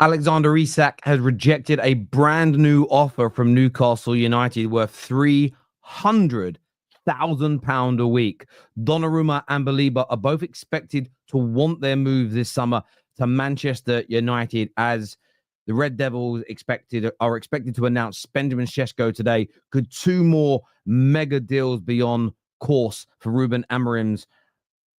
Alexander Isak has rejected a brand new offer from Newcastle United worth £300,000 a week. Donnarumma and Baleba are both expected to want their move this summer to Manchester United, as the Red Devils are expected to announce Benjamin Šeško today. Could two more mega deals be on course for Ruben Amorim's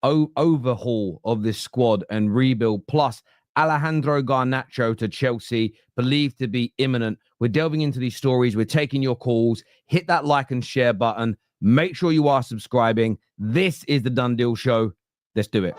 overhaul of this squad and rebuild? Plus, Alejandro Garnacho to Chelsea, believed to be imminent. We're delving into these stories. We're taking your calls. Hit that like and share button. Make sure you are subscribing. This is the Done Deal Show. Let's do it.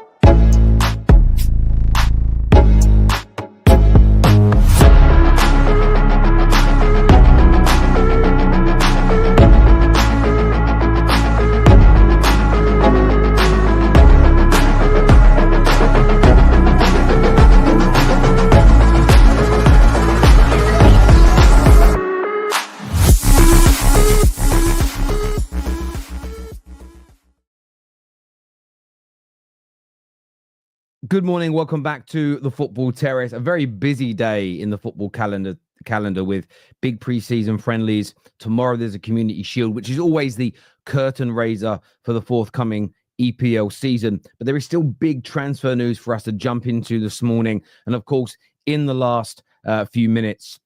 Good morning. Welcome back to the Football Terrace. A very busy day in the football calendar with big pre-season friendlies. Tomorrow there's a Community Shield, which is always the curtain raiser for the forthcoming EPL season. But there is still big transfer news for us to jump into this morning. And of course, in the last few minutes,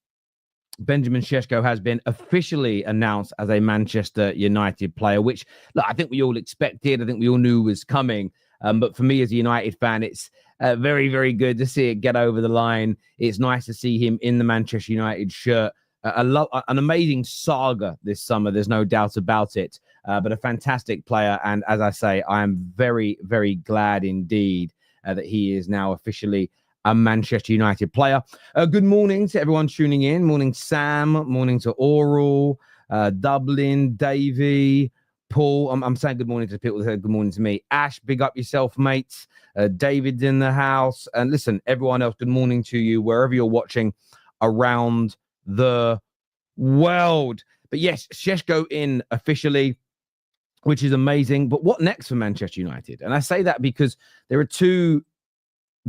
Benjamin Šeško has been officially announced as a Manchester United player, which look, I think we all expected. I think we all knew was coming. But for me as a United fan, it's very, very good to see it get over the line. It's nice to see him in the Manchester United shirt. An amazing saga this summer. There's no doubt about it. But a fantastic player. And as I say, I am very, very glad indeed that he is now officially a Manchester United player. Good morning to everyone tuning in. Morning, Sam. Morning to Oral, Dublin, Davey, Paul. I'm saying good morning to the people that said good morning to me. Ash, big up yourself, mates. David's in the house. And listen, everyone else, good morning to you, wherever you're watching around the world. But yes, Šeško in officially, which is amazing. But what next for Manchester United? And I say that because there are two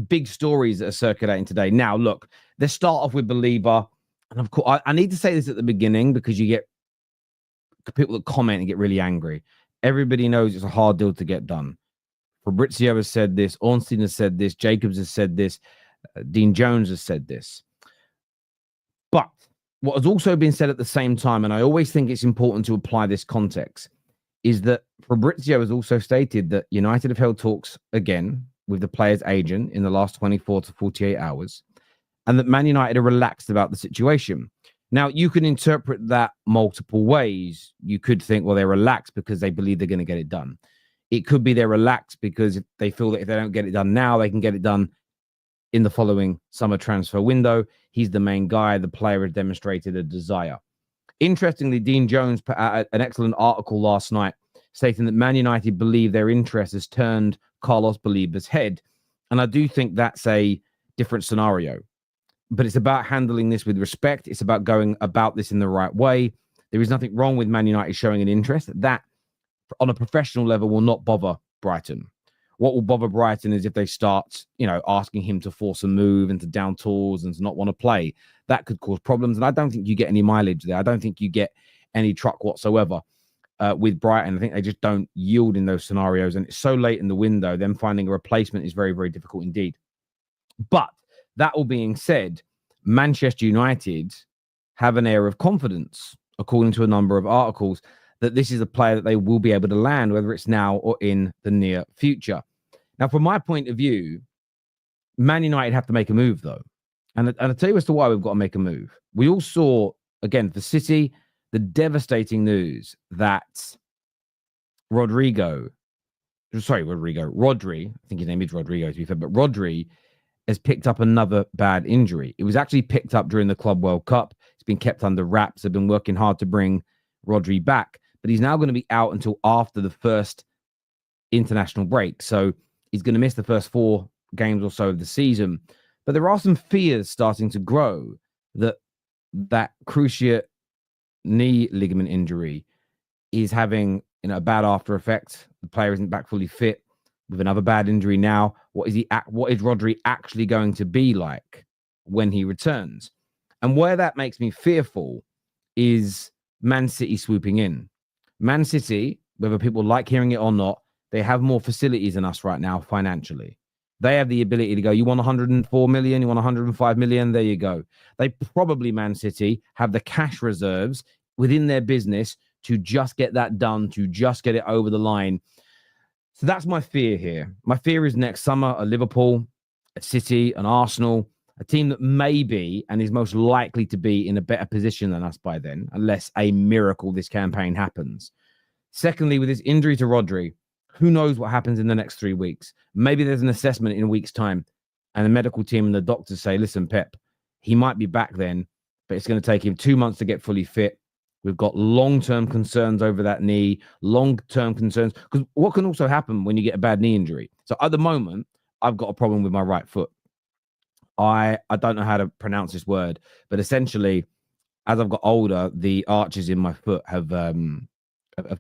big stories that are circulating today. Now, look, let's start off with Baleba. And of course, I need to say this at the beginning because you get people that comment and get really angry. Everybody knows it's a hard deal to get done. Fabrizio has said this. Ornstein has said this. Jacobs has said this. Dean Jones has said this. But what has also been said at the same time, and I always think it's important to apply this context, is that Fabrizio has also stated that United have held talks again with the player's agent in the last 24 to 48 hours, and that Man United are relaxed about the situation. Now, you can interpret that multiple ways. You could think, well, they're relaxed because they believe they're going to get it done. It could be they're relaxed because they feel that if they don't get it done now, they can get it done in the following summer transfer window. He's the main guy. The player has demonstrated a desire. Interestingly, Dean Jones put out an excellent article last night stating that Man United believe their interest has turned Carlos Baleba's head. And I do think that's a different scenario. But it's about handling this with respect. It's about going about this in the right way. There is nothing wrong with Man United showing an interest. That, on a professional level, will not bother Brighton. What will bother Brighton is if they start, asking him to force a move and to down tools and to not want to play. That could cause problems. And I don't think you get any mileage there. I don't think you get any truck whatsoever with Brighton. I think they just don't yield in those scenarios. And it's so late in the window, them finding a replacement is very, very difficult indeed. But that all being said, Manchester United have an air of confidence, according to a number of articles, that this is a player that they will be able to land, whether it's now or in the near future. Now, from my point of view, Man United have to make a move, though. And I'll tell you as to why we've got to make a move. We all saw, again, for City, the devastating news that Rodri, I think his name is Rodrigo, to be fair, but Rodri has picked up another bad injury. It was actually picked up during the Club World Cup. It's been kept under wraps. They've been working hard to bring Rodri back, but he's now going to be out until after the first international break. So he's going to miss the first 4 games or so of the season. But there are some fears starting to grow that cruciate knee ligament injury is having a bad after effect. The player isn't back fully fit with another bad injury now. What is Rodri actually going to be like when he returns. And where that makes me fearful is Man City swooping in. Man City, whether people like hearing it or not, they have more facilities than us right now financially. They have the ability to go, you want 104 million, you want 105 million, there you go. They probably, Man City, have the cash reserves within their business to just get that done, to just get it over the line. So that's my fear here. My fear is next summer, a Liverpool, a City, an Arsenal, a team that may be and is most likely to be in a better position than us by then, unless a miracle this campaign happens. Secondly, with this injury to Rodri, who knows what happens in the next 3 weeks? Maybe there's an assessment in a week's time and the medical team and the doctors say, listen, Pep, he might be back then, but it's going to take him 2 months to get fully fit. We've got long-term concerns over that knee, long-term concerns. Because what can also happen when you get a bad knee injury? So at the moment, I've got a problem with my right foot. I don't know how to pronounce this word, but essentially, as I've got older, the arches in my foot have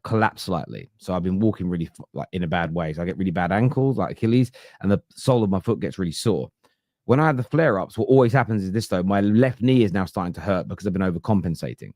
collapsed slightly. So I've been walking really like in a bad way. So I get really bad ankles, like Achilles, and the sole of my foot gets really sore. When I have the flare-ups, what always happens is this, though. My left knee is now starting to hurt because I've been overcompensating.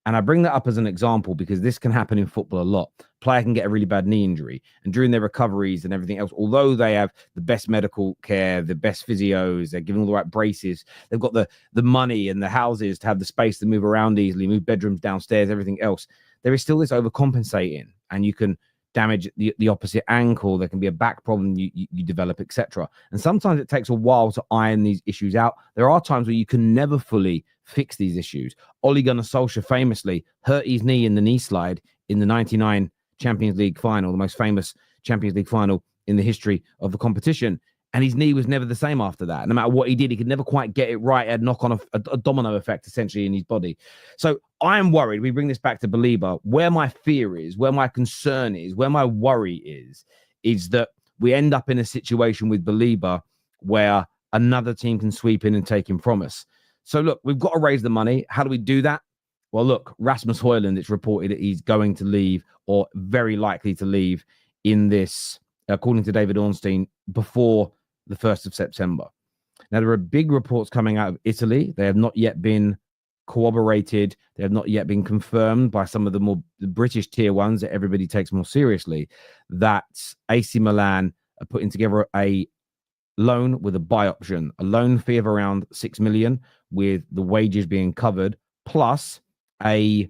And I bring that up as an example because this can happen in football a lot. Player can get a really bad knee injury, and during their recoveries and everything else, although they have the best medical care, the best physios, they're given all the right braces, they've got the money and the houses to have the space to move around easily, move bedrooms downstairs, everything else, there is still this overcompensating, and you can damage the opposite ankle. There can be a back problem you develop, etc. And sometimes it takes a while to iron these issues out. There are times where you can never fully fix these issues. Ole Gunnar Solskjaer famously hurt his knee in the knee slide in the 99 Champions League final, the most famous Champions League final in the history of the competition. And his knee was never the same after that. No matter what he did, he could never quite get it right. It had knock on a domino effect, essentially, in his body. So I am worried. We bring this back to Baleba. Where my fear is, where my concern is, where my worry is that we end up in a situation with Baleba where another team can sweep in and take him from us. So look, we've got to raise the money. How do we do that? Well, look, Rasmus Højlund, it's reported that he's going to leave, or very likely to leave, in this, according to David Ornstein, before the 1st of September. Now, there are big reports coming out of Italy. They have not yet been corroborated. They have not yet been confirmed by some of the more British tier ones that everybody takes more seriously, that AC Milan are putting together a loan with a buy option, a loan fee of around 6 million, with the wages being covered, plus a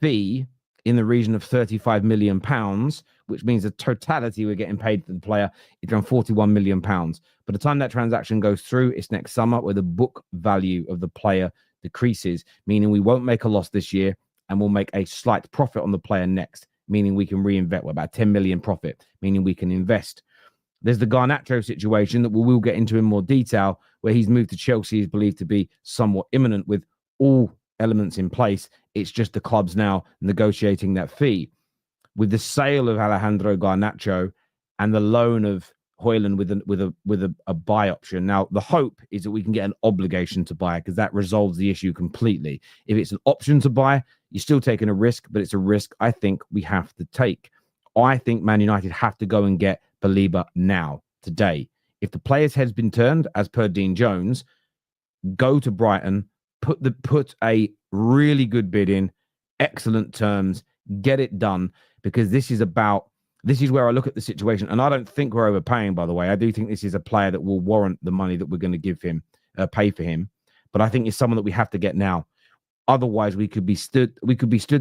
fee in the region of 35 million pounds, which means the totality we're getting paid for the player is around 41 million pounds. By the time that transaction goes through, it's next summer, where the book value of the player decreases, meaning we won't make a loss this year, and we'll make a slight profit on the player next, meaning we can reinvest. About 10 million profit, meaning we can invest. There's the Garnacho situation that we will get into in more detail, where he's moved to Chelsea is believed to be somewhat imminent with all elements in place. It's just the clubs now negotiating that fee. With the sale of Alejandro Garnacho and the loan of Højlund with a buy option. Now, the hope is that we can get an obligation to buy, because that resolves the issue completely. If it's an option to buy, you're still taking a risk, but it's a risk I think we have to take. I think Man United have to go and get Baleba now, today. If the player's head's been turned, as per Dean Jones, go to Brighton, put a really good bid in, excellent terms, get it done, because this is where I look at the situation. And I don't think we're overpaying, by the way. I do think this is a player that will warrant the money that we're going to give him, pay for him. But I think it's someone that we have to get now. Otherwise, we could be stood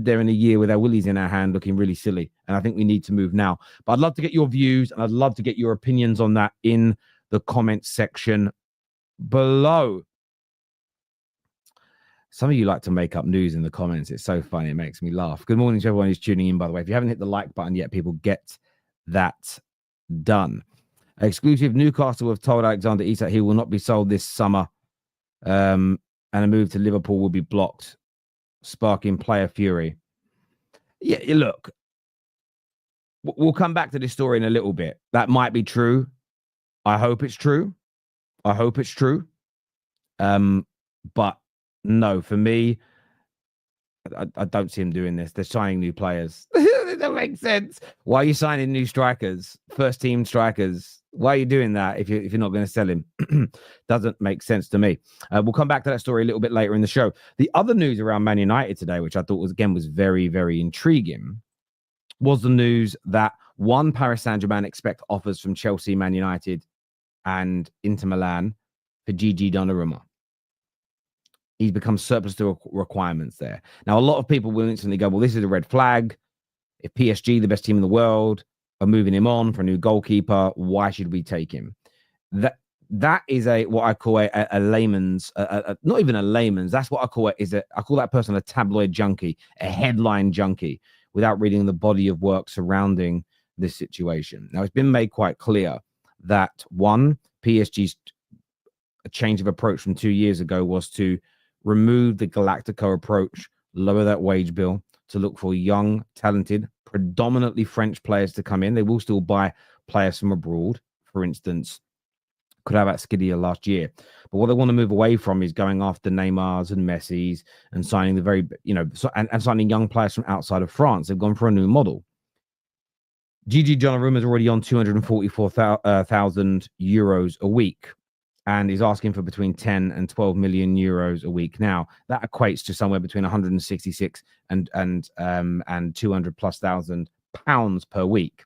there in a year with our willies in our hand, looking really silly. And I think we need to move now. But I'd love to get your views, and I'd love to get your opinions on that in the comments section below. Some of you like to make up news in the comments. It's so funny. It makes me laugh. Good morning to everyone who's tuning in, by the way. If you haven't hit the like button yet, people, get that done. Exclusive: Newcastle have told Alexander Isak he will not be sold this summer. And a move to Liverpool will be blocked, sparking player fury. Yeah, look, we'll come back to this story in a little bit. That might be true. I hope it's true. But no, for me, I don't see him doing this. They're signing new players. They're Doesn't make sense. Why are you signing new strikers, first team strikers? Why are you doing that if you're not going to sell him? Doesn't make sense to me. We'll come back to that story a little bit later in the show. The other news around Man United today, which I thought was very, very intriguing, was the news that Paris Saint-Germain expect offers from Chelsea, Man United, and Inter Milan for Gigi Donnarumma. He's become surplus to requirements there. Now, a lot of people will instantly go, well, this is a red flag. If PSG, the best team in the world, are moving him on for a new goalkeeper, why should we take him? That is what I call a layman's, not even a layman's. That's what I call it. I call that person a tabloid junkie, a headline junkie, without reading the body of work surrounding this situation. Now, it's been made quite clear that PSG's change of approach from 2 years ago was to remove the Galactico approach, lower that wage bill, to look for young, talented, predominantly French players to come in. They will still buy players from abroad. For instance, could have at Skiddia last year. But what they want to move away from is going after Neymars and Messi's and signing and signing young players from outside of France. They've gone for a new model. Gigi Donnarumma is already on 244,000 euros a week, and is asking for between 10 and 12 million euros a week. Now, that equates to somewhere between 166 and 200 plus thousand pounds per week.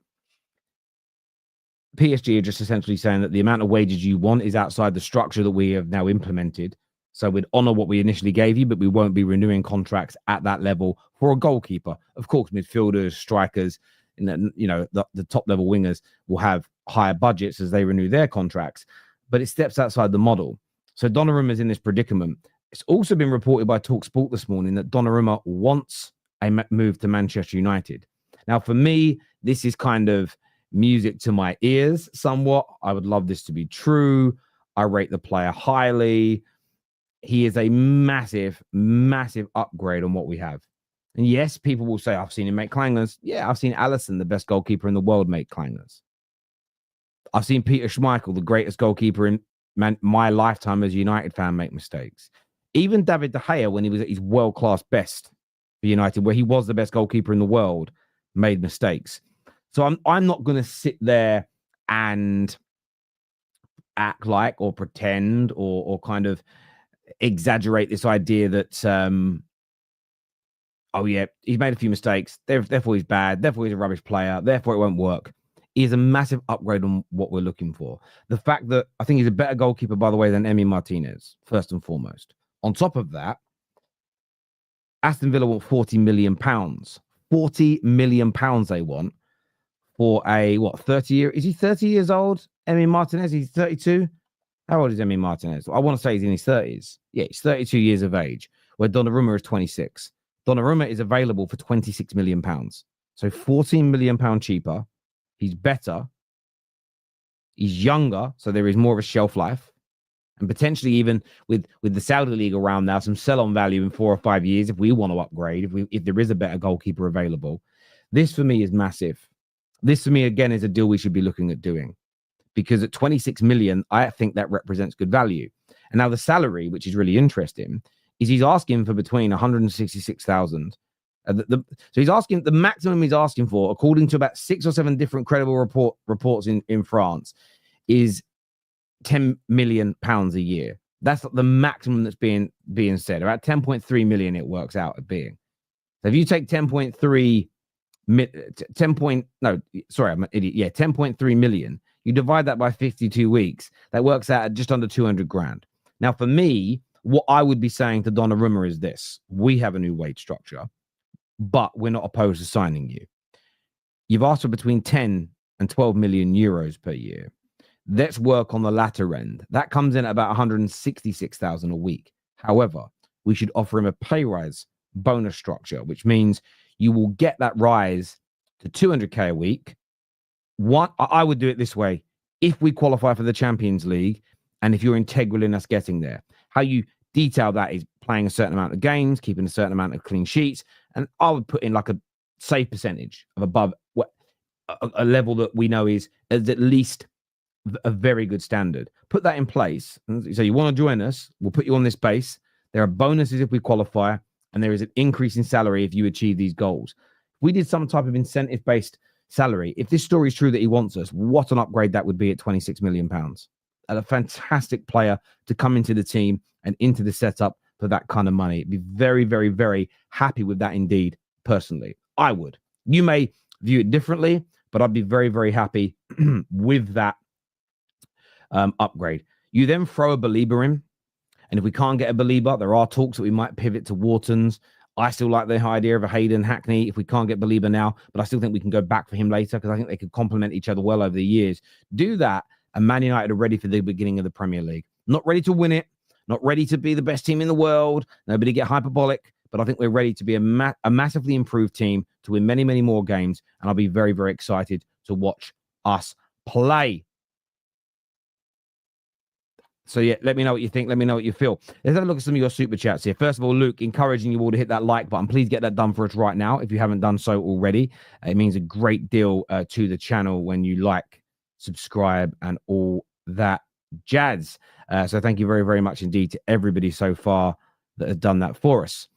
PSG are just essentially saying that the amount of wages you want is outside the structure that we have now implemented. So we'd honor what we initially gave you, but we won't be renewing contracts at that level for a goalkeeper. Of course, midfielders, strikers, the top level wingers will have higher budgets as they renew their contracts. But it steps outside the model. So Donnarumma is in this predicament. It's also been reported by TalkSport this morning that Donnarumma wants a move to Manchester United. Now, for me, this is kind of music to my ears somewhat. I would love this to be true. I rate the player highly. He is a massive, massive upgrade on what we have. And yes, people will say, I've seen him make clangers. Yeah, I've seen Alisson, the best goalkeeper in the world, make clangers. I've seen Peter Schmeichel, the greatest goalkeeper in my lifetime as a United fan, make mistakes. Even David De Gea, when he was at his world-class best for United, where he was the best goalkeeper in the world, made mistakes. So I'm not going to sit there and act like or pretend or kind of exaggerate this idea that, oh, yeah, he's made a few mistakes, therefore he's bad, therefore he's a rubbish player, therefore it won't work. He is a massive upgrade on what we're looking for. The fact that I think he's a better goalkeeper, by the way, than Emi Martinez, first and foremost. On top of that, Aston Villa want £40 million. £40 million they want for a, 30-year? Is he 30 years old, Emi Martinez? He's 32? How old is Emi Martinez? I want to say he's in his 30s. Yeah, he's 32 years of age, where Donnarumma is 26. Donnarumma is available for £26 million. So £14 million cheaper. He's better. He's younger, so there is more of a shelf life. And potentially even with the Saudi League around now, some sell-on value in 4 or 5 years if we want to upgrade, if there is a better goalkeeper available. This, for me, is massive. This, for me, again, is a deal we should be looking at doing. Because at 26 million, I think that represents good value. And now the salary, which is really interesting, is he's asking for between 166,000. So he's asking, the maximum he's asking for, according to about 6 or 7 different credible reports in France, is £10 million a year. That's the maximum that's being said. About 10.3 million it works out at being. So if you take 10.3 million, you divide that by 52 weeks, that works out at just under 200 grand. Now, for me, what I would be saying to Donnarumma is this: we have a new wage structure, but we're not opposed to signing you. You've asked for between 10 and 12 million euros per year. Let's work on the latter end. That comes in at about 166,000 a week. However, we should offer him a pay rise bonus structure, which means you will get that rise to 200k a week. I would do it this way: if we qualify for the Champions League, and if you're integral in us getting there. How you detail that is playing a certain amount of games, keeping a certain amount of clean sheets, and I would put in like a save percentage of above a level that we know is at least a very good standard. Put that in place. So you want to join us, we'll put you on this base. There are bonuses if we qualify, and there is an increase in salary if you achieve these goals. If we did some type of incentive-based salary, if this story is true that he wants us, what an upgrade that would be at £26 million. And a fantastic player to come into the team and into the setup for that kind of money. It'd be very, very, very happy with that indeed, personally. I would. You may view it differently, but I'd be very, very happy with that upgrade. You then throw a Baleba in, and if we can't get a Baleba, there are talks that we might pivot to Wharton's. I still like the idea of a Hayden Hackney if we can't get Baleba now, but I still think we can go back for him later because I think they could complement each other well over the years. Do that, and Man United are ready for the beginning of the Premier League. Not ready to win it, not ready to be the best team in the world, nobody get hyperbolic, but I think we're ready to be a massively improved team to win many, many more games, and I'll be very, very excited to watch us play. So, yeah, let me know what you think. Let me know what you feel. Let's have a look at some of your super chats here. First of all, Luke, encouraging you all to hit that like button. Please get that done for us right now if you haven't done so already. It means a great deal to the channel when you like, subscribe, and all that jazz. So thank you very, very much indeed to everybody so far that has done that for us.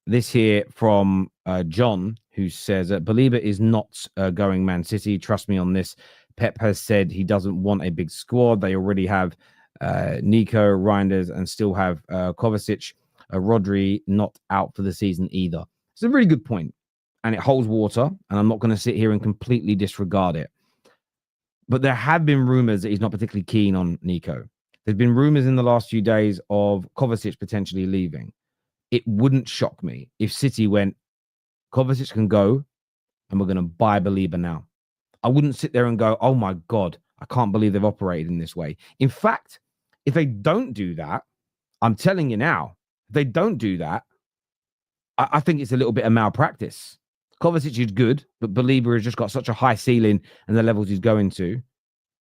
This here from John, who says, Baleba is not going Man City. Trust me on this. Pep has said he doesn't want a big squad. They already have Nico, Reinders, and still have Kovacic. Rodri not out for the season either. It's a really good point, and it holds water, and I'm not going to sit here and completely disregard it. But there have been rumors that he's not particularly keen on Nico. There's been rumors in the last few days of Kovacic potentially leaving. It wouldn't shock me if City went, Kovacic can go, and we're going to buy Baleba now. I wouldn't sit there and go, oh my God, I can't believe they've operated in this way. In fact, if they don't do that, I'm telling you now, if they don't do that, I think it's a little bit of malpractice. Kovacic is good, but Baleba has just got such a high ceiling and the levels he's going to.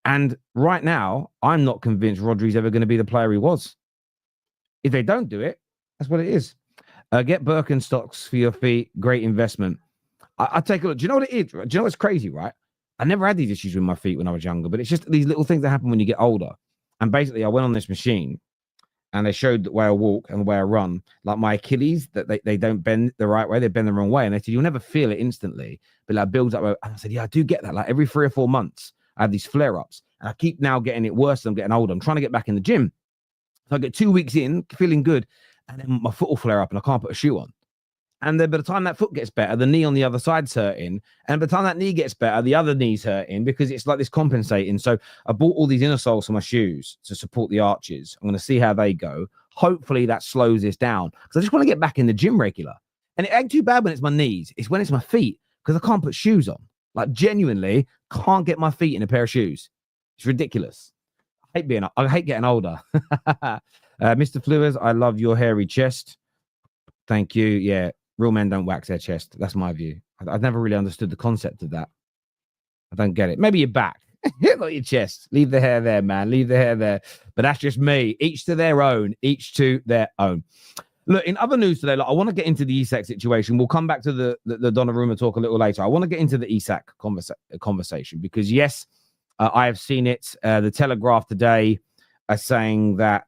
And right now, I'm not convinced Rodri's ever going to be the player he was. If they don't do it, that's what it is. Get Birkenstocks for your feet. Great investment. I take a look. Do you know what it is? Do you know what's crazy, right? I never had these issues with my feet when I was younger, but it's just these little things that happen when you get older. And basically, I went on this machine, and they showed the way I walk and the way I run. Like my Achilles, that they don't bend the right way, they bend the wrong way. And they said, you'll never feel it instantly, but like builds up. And I said, yeah, I do get that. Like every 3 or 4 months, I have these flare-ups. And I keep now getting it worse as I'm getting older. I'm trying to get back in the gym. So I get 2 weeks in, feeling good, and then my foot will flare up and I can't put a shoe on. And then by the time that foot gets better, the knee on the other side's hurting. And by the time that knee gets better, the other knee's hurting because it's like this compensating. So I bought all these inner soles for my shoes to support the arches. I'm going to see how they go. Hopefully that slows this down because I just want to get back in the gym regular. And it ain't too bad when it's my knees. It's when it's my feet because I can't put shoes on. Like genuinely can't get my feet in a pair of shoes. It's ridiculous. I hate getting older. Mr. Flewers, I love your hairy chest. Thank you. Yeah. Real men don't wax their chest. That's my view. I've never really understood the concept of that. I don't get it. Maybe your back, not your chest. Leave the hair there, man. Leave the hair there. But that's just me. Each to their own. Each to their own. Look, in other news today, I want to get into the Isak situation. We'll come back to the Donnarumma talk a little later. I want to get into the Isak conversation because, yes, I have seen it. The Telegraph today are saying that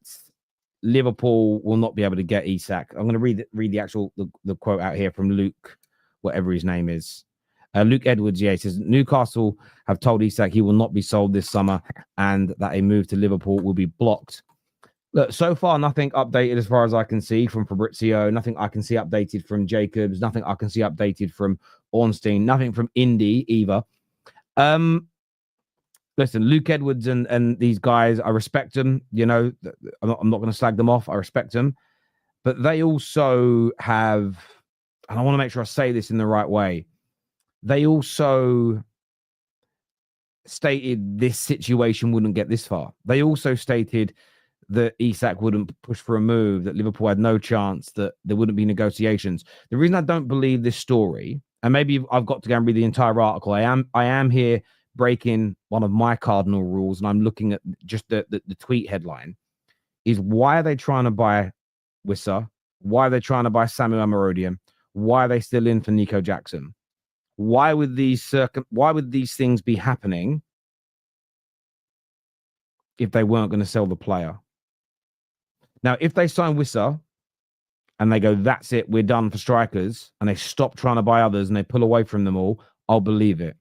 Liverpool will not be able to get Isak. I'm going to read the actual the quote out here from Luke, whatever his name is. Luke Edwards, yeah, he says Newcastle have told Isak he will not be sold this summer and that a move to Liverpool will be blocked. Look, so far, nothing updated as far as I can see from Fabrizio. Nothing I can see updated from Jacobs. Nothing I can see updated from Ornstein. Nothing from Indy either. Listen, Luke Edwards and these guys, I respect them. You know, I'm not going to slag them off. I respect them. But they also have, and I want to make sure I say this in the right way, they also stated this situation wouldn't get this far. They also stated that Isak wouldn't push for a move, that Liverpool had no chance, that there wouldn't be negotiations. The reason I don't believe this story, and maybe I've got to go and read the entire article, I am here breaking one of my cardinal rules, and I'm looking at just the tweet headline, is why are they trying to buy Wissa? Why are they trying to buy Samuel Amarodian? Why are they still in for Nico Jackson? Why would these things be happening if they weren't going to sell the player? Now, if they sign Wissa and they go, that's it, we're done for strikers, and they stop trying to buy others and they pull away from them all, I'll believe it.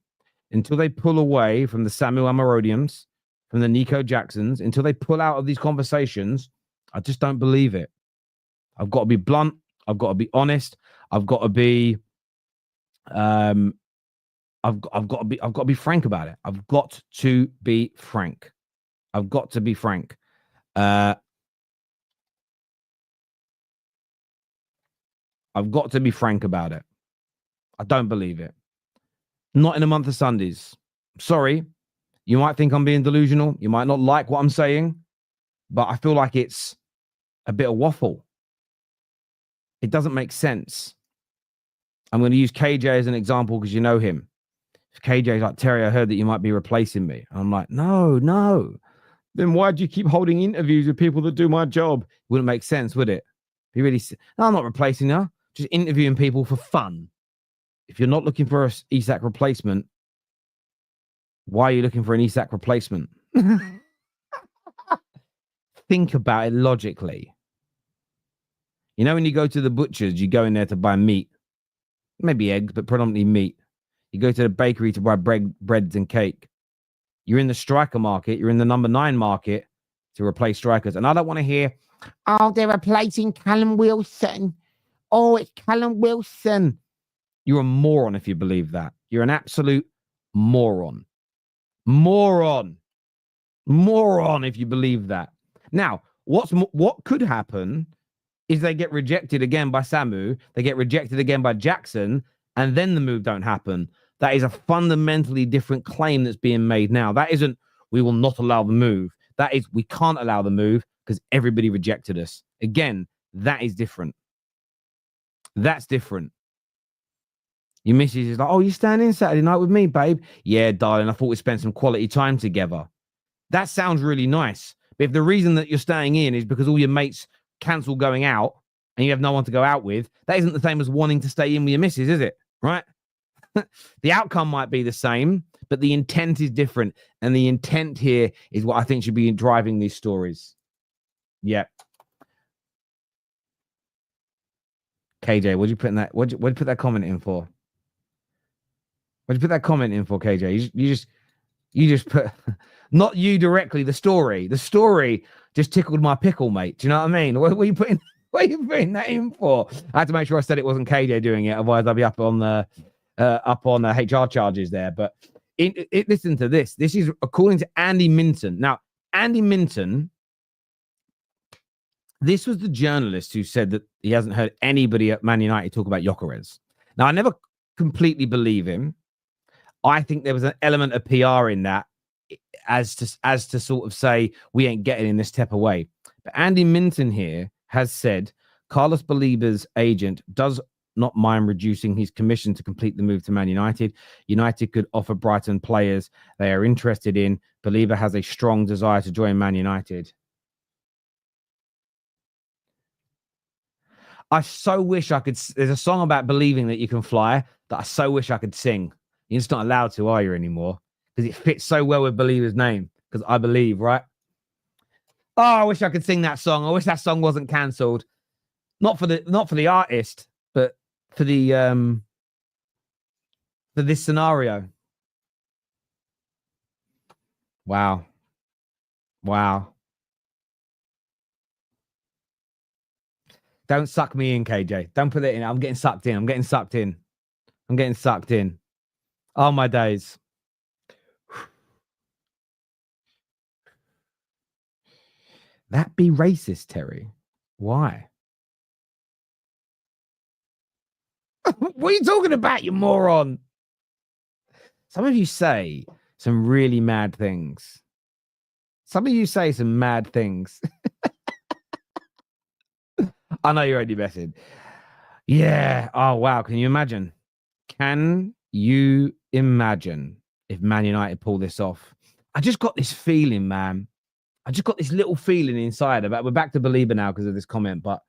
Until they pull away from the Samuel Amarodiums, from the Nico Jacksons, until they pull out of these conversations, I just don't believe it. I've got to be blunt. I've got to be honest. I've got to be, I've got to be frank about it. I've got to be frank. I've got to be frank. I've got to be frank about it. I don't believe it. Not in a month of Sundays. Sorry. You might think I'm being delusional. You might not like what I'm saying, but I feel like it's a bit of waffle. It doesn't make sense. I'm going to use KJ as an example because you know him. KJ's like, Terry, I heard that you might be replacing me. And I'm like, no. Then why do you keep holding interviews with people that do my job? Wouldn't make sense, would it? Be really. No, I'm not replacing her. Just interviewing people for fun. If you're not looking for an Isak replacement, why are you looking for an Isak replacement? Think about it logically. You know, when you go to the butchers, you go in there to buy meat, maybe eggs, but predominantly meat. You go to the bakery to buy breads and cake. You're in the striker market. You're in the number 9 market to replace strikers. And I don't want to hear, oh, they're replacing Callum Wilson. Oh, it's Callum Wilson. You're a moron if you believe that. You're an absolute moron. Moron if you believe that. Now, what could happen is they get rejected again by Samu, they get rejected again by Jackson, and then the move don't happen. That is a fundamentally different claim that's being made now. That isn't, we will not allow the move. That is, we can't allow the move because everybody rejected us. Again, that is different. That's different. Your missus is like, oh, you staying in Saturday night with me, babe? Yeah, darling, I thought we'd spend some quality time together. That sounds really nice. But if the reason that you're staying in is because all your mates cancel going out and you have no one to go out with, that isn't the same as wanting to stay in with your missus, is it? Right? The outcome might be the same, but the intent is different. And the intent here is what I think should be driving these stories. Yeah. KJ, what'd you put in that? What'd you put that comment in for? What'd you put that comment in for, KJ? You just put, not you directly, the story. The story just tickled my pickle, mate. Do you know what I mean? What are you putting that in for? I had to make sure I said it wasn't KJ doing it, otherwise I'll be up on the HR charges there. But listen to this. This is according to Andy Minton. Now, Andy Minton, this was the journalist who said that he hasn't heard anybody at Man United talk about Gyökeres. Now, I never completely believe him. I think there was an element of PR in that as to sort of say, we ain't getting in this type of way. But Andy Minton here has said Carlos Baleba's agent does not mind reducing his commission to complete the move to Man United. United could offer Brighton players they are interested in. Baleba has a strong desire to join Man United. I so wish I could. There's a song about believing that you can fly that I so wish I could sing. You're just not allowed to, are you, anymore? Because it fits so well with Baleba's name. Because I believe, right? Oh, I wish I could sing that song. I wish that song wasn't cancelled. Not for the artist, but for the for this scenario. Wow. Don't suck me in, KJ. Don't put it in. I'm getting sucked in. Oh, my days. That be racist, Terry. Why? What are you talking about, you moron? Some of you say some really mad things. I know you're only messing. Yeah. Oh, wow. Can you imagine? Can you imagine if Man United pull this off? I just got this feeling, man. I just got this little feeling inside about, we're back to Baleba now because of this comment, but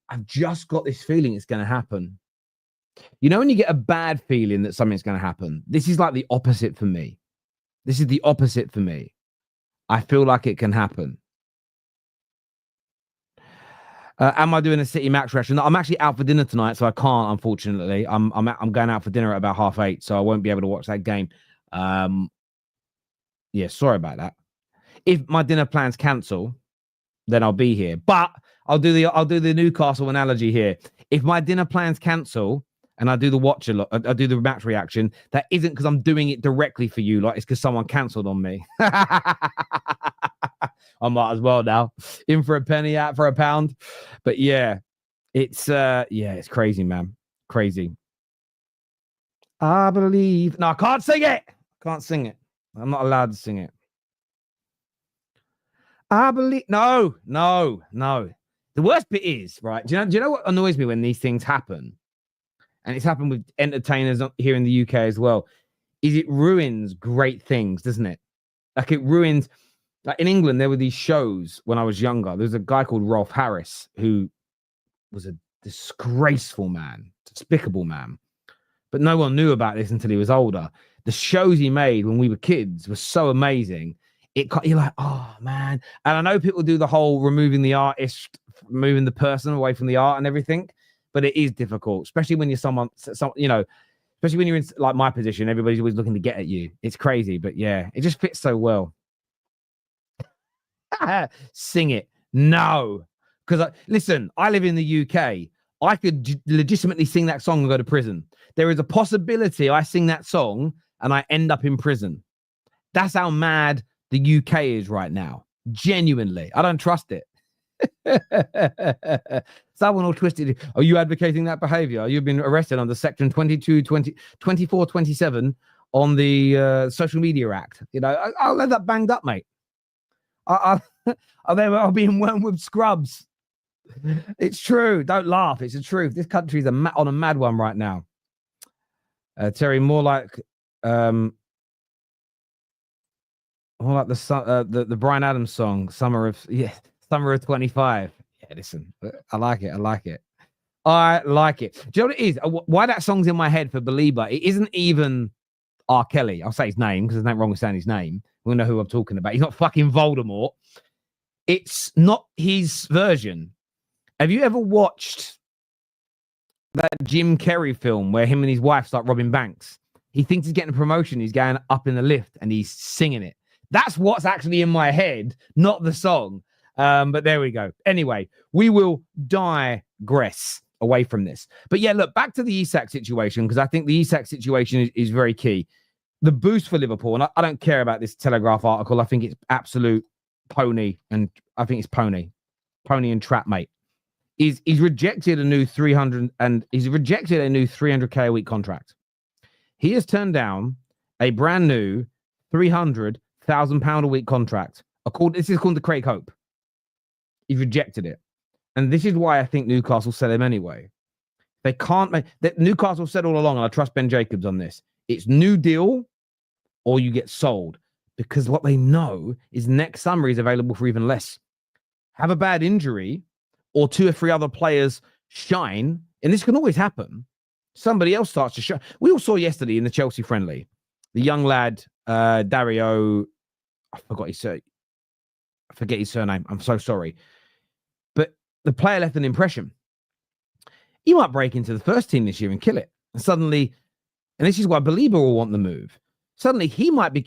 I've just got this feeling it's going to happen. You know, when you get a bad feeling that something's going to happen, this is like the opposite for me. I feel like it can happen. Am I doing a City match reaction? I'm actually out for dinner tonight, so I can't. Unfortunately, I'm going out for dinner at about 8:30, so I won't be able to watch that game. Yeah, sorry about that. If my dinner plans cancel, then I'll be here. But I'll do the Newcastle analogy here. If my dinner plans cancel and I do the watch a lot, I do the match reaction, that isn't because I'm doing it directly for you. Like, it's because someone cancelled on me. I might as well now. In for a penny, out for a pound. But yeah, it's crazy, man. Crazy. I believe. No, I can't sing it. Can't sing it. I'm not allowed to sing it. I believe. No. The worst bit is, right? Do you know what annoys me when these things happen? And it's happened with entertainers here in the UK as well. Is it ruins great things, doesn't it? Like, it ruins. Like, in England, there were these shows when I was younger. There was a guy called Rolf Harris who was a disgraceful man, despicable man. But no one knew about this until he was older. The shows he made when we were kids were so amazing. You're like, oh, man. And I know people do the whole removing the artist, moving the person away from the art and everything. But it is difficult, especially when you're especially when you're in like my position, everybody's always looking to get at you. It's crazy. But yeah, it just fits so well. Sing it. No. Because listen, I live in the UK. I could legitimately sing that song and go to prison. There is a possibility I sing that song and I end up in prison. That's how mad the UK is right now. Genuinely. I don't trust it. Someone all twisted. Are you advocating that behavior? You've been arrested under section 22, 24, 27 on the Social Media Act. I'll let that banged up, mate. I'll be in Wormwood Scrubs. It's true. Don't laugh. It's the truth. This country's on a mad one right now. Terry, more like the Bryan Adams song, Summer of 25. Yeah, listen, I like it. I like it. Do you know what it is? Why that song's in my head for Baleba? It isn't even R. Kelly. I'll say his name because there's nothing wrong with saying his name. We'll know who I'm talking about. He's not fucking Voldemort. It's not his version. Have you ever watched that Jim Carrey film where him and his wife start robbing banks? He thinks he's getting a promotion. He's going up in the lift and he's singing it. That's what's actually in my head, not the song. But there we go. Anyway, we will digress away from this. But yeah, look, back to the Isak situation, because I think the Isak situation is very key. The boost for Liverpool, and I don't care about this Telegraph article. I think it's absolute pony, and I think it's pony and trap, mate. He's rejected a new 300K a week contract. He has turned down a brand new £300,000 a week contract. This is according to Craig Hope. He's rejected it. And this is why I think Newcastle sell him anyway. They can't make that. Newcastle said all along, and I trust Ben Jacobs on this. It's new deal or you get sold, because what they know is next summer he's available for even less. Have a bad injury or 2 or 3 other players shine, and this can always happen. Somebody else starts to shine. We all saw yesterday in the Chelsea friendly, the young lad, Dario, I forget his surname. I'm so sorry. But the player left an impression. He might break into the first team this year and kill it. And suddenly, and this is why Baleba will want the move. Suddenly he might be,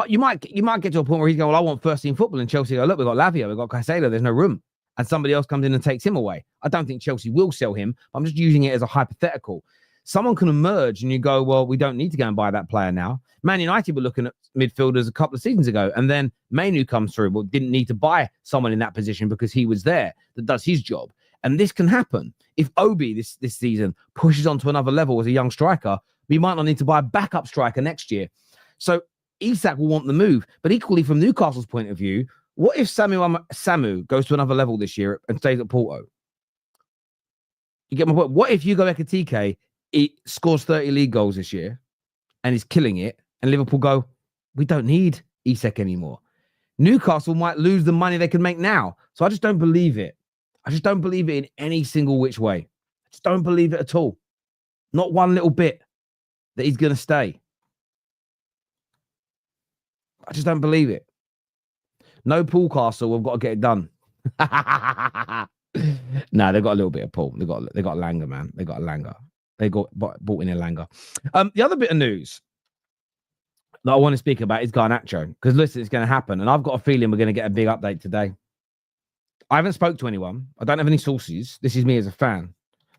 you might get to a point where he's going, well, I want first team football. And Chelsea go, look, we've got Lavia, we've got Caicedo, there's no room. And somebody else comes in and takes him away. I don't think Chelsea will sell him. I'm just using it as a hypothetical. Someone can emerge and you go, well, we don't need to go and buy that player now. Man United were looking at midfielders a couple of seasons ago, and then Mainu comes through, but didn't need to buy someone in that position because he was there that does his job. And this can happen. If Obi this season pushes on to another level as a young striker, we might not need to buy a backup striker next year. So Isak will want the move. But equally, from Newcastle's point of view, what if Samu goes to another level this year and stays at Porto? You get my point? What if Hugo Ekitike scores 30 league goals this year and is killing it, and Liverpool go, we don't need Isak anymore? Newcastle might lose the money they can make now. So I just don't believe it. I just don't believe it in any single which way. I just don't believe it at all. Not one little bit that he's going to stay. I just don't believe it. No Paul Castle, we've got to get it done. No, they got a little bit of pull. They got Langer, man. They got a Langer. They got bought in a Langer. The other bit of news that I want to speak about is Garnacho, because listen, it's going to happen, and I've got a feeling we're going to get a big update today. I haven't spoke to anyone. I don't have any sources. This is me as a fan.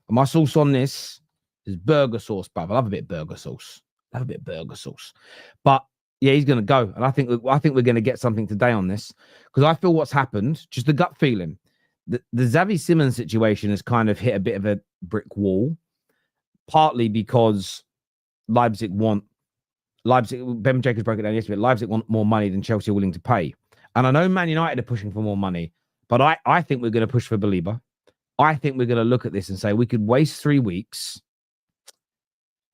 And my sauce on this is burger sauce, bruv. I love a bit of burger sauce. But yeah, he's going to go, and I think we're going to get something today on this, because I feel what's happened, just the gut feeling. The Xavi Simons situation has kind of hit a bit of a brick wall, partly because Ben Jacobs broke it down yesterday. Leipzig want more money than Chelsea are willing to pay. And I know Man United are pushing for more money, but I think we're going to push for Baleba. I think we're going to look at this and say we could waste 3 weeks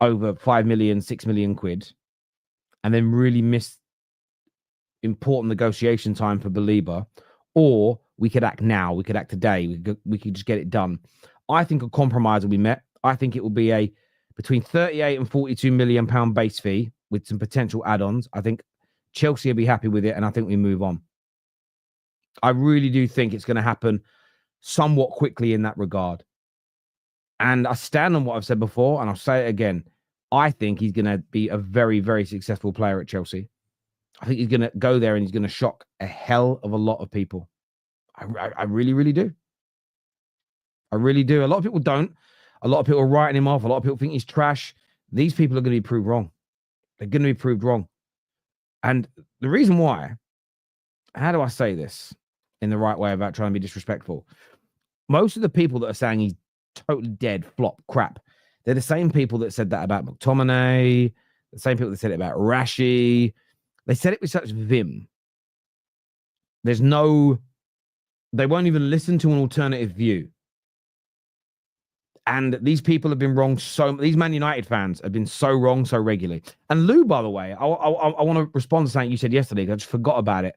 over 5 million, 6 million quid, and then really miss important negotiation time for Baleba. Or we could act now. We could act today. We could just get it done. I think a compromise will be met. I think it will be a between 38 and 42 million pound base fee with some potential add-ons. I think Chelsea will be happy with it, and I think we move on. I really do think it's going to happen somewhat quickly in that regard. And I stand on what I've said before, and I'll say it again. I think he's going to be a very, very successful player at Chelsea. I think he's going to go there and he's going to shock a hell of a lot of people. I really, really do. I really do. A lot of people don't. A lot of people are writing him off. A lot of people think he's trash. These people are going to be proved wrong. They're going to be proved wrong. And the reason why, how do I say this in the right way without trying to be disrespectful? Most of the people that are saying he's totally dead, flop, crap, they're the same people that said that about McTominay, the same people that said it about Rashi. They said it with such vim. They won't even listen to an alternative view. And these people have been wrong these Man United fans have been so wrong so regularly. And Lou, by the way, I want to respond to something you said yesterday, because I just forgot about it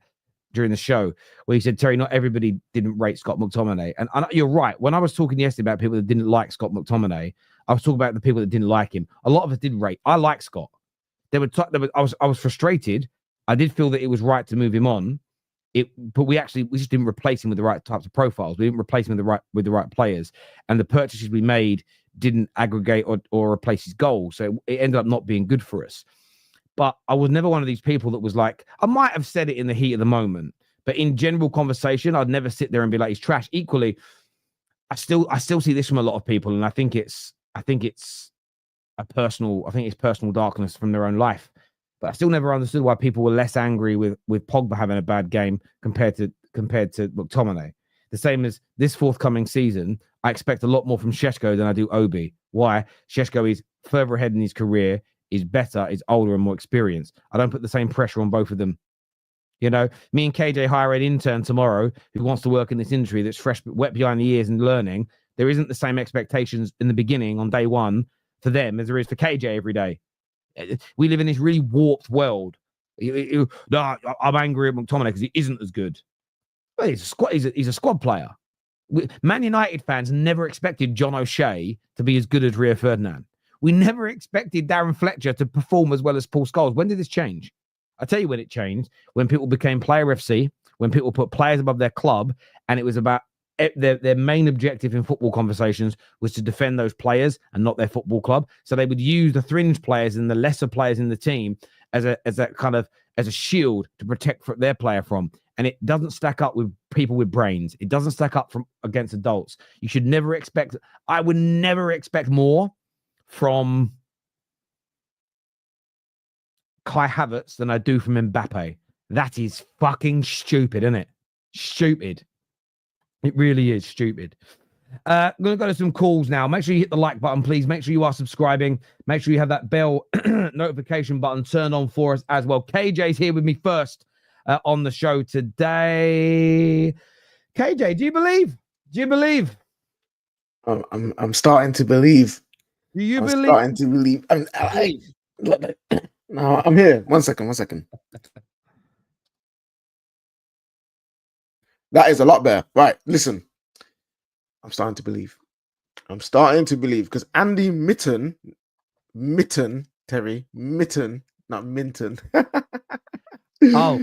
during the show, where you said, Terry, not everybody didn't rate Scott McTominay. And you're right. When I was talking yesterday about people that didn't like Scott McTominay, I was talking about the people that didn't like him. A lot of us did rate. I like Scott. I was frustrated. I did feel that it was right to move him on. But we just didn't replace him with the right types of profiles. We didn't replace him with the right players, and the purchases we made didn't aggregate or replace his goals. So it ended up not being good for us. But I was never one of these people that was like, I might have said it in the heat of the moment, but in general conversation, I'd never sit there and be like, he's trash. Equally, I still see this from a lot of people, and I think it's personal darkness from their own life. But I still never understood why people were less angry with Pogba having a bad game compared to McTominay. The same as this forthcoming season, I expect a lot more from Šeško than I do Obi. Why? Šeško is further ahead in his career, is better, is older and more experienced. I don't put the same pressure on both of them. You know, me and KJ hire an intern tomorrow who wants to work in this industry that's fresh, wet behind the ears and learning. There isn't the same expectations in the beginning on day one for them as there is for KJ every day. We live in this really warped world. No, I'm angry at McTominay because he isn't as good. Well, he's a squad player. Man United fans never expected John O'Shea to be as good as Rio Ferdinand. We never expected Darren Fletcher to perform as well as Paul Scholes. When did this change? I tell you when it changed. When people became Player FC, when people put players above their club, and it was about their main objective in football conversations was to defend those players and not their football club. So they would use the fringe players and the lesser players in the team as a shield to protect their player from. And it doesn't stack up with people with brains. It doesn't stack up against adults. You should never expect. I would never expect more from Kai Havertz than I do from Mbappe. That is fucking stupid, isn't it? Stupid. It really is stupid. I'm going to go to some calls now. Make sure you hit the like button, please. Make sure you are subscribing. Make sure you have that bell notification button turned on for us as well. KJ's here with me first on the show today. KJ, do you believe? Do you believe? I'm starting to believe. Do you believe? Starting to believe. No, I'm here. One second. That is a lot better. Right, listen. I'm starting to believe because Andy Mitten, Terry, Mitten, not Minton. Oh.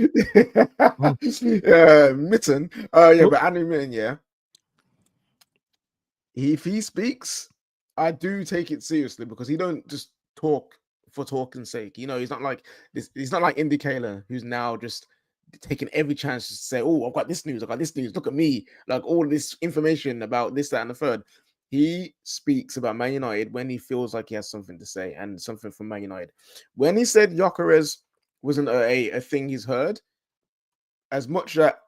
Mitten. Yeah, but Andy Mitten, yeah. if he speaks, I do take it seriously because he don't just talk for talking's sake. You know, he's not like this. He's not like Indicator, who's now just taking every chance to say, "Oh, I've got this news. I've got this news. Look at me!" Like all this information about this, that, and the third. He speaks about Man United when he feels like he has something to say and something from Man United. When he said Gyökeres wasn't a thing he's heard, as much that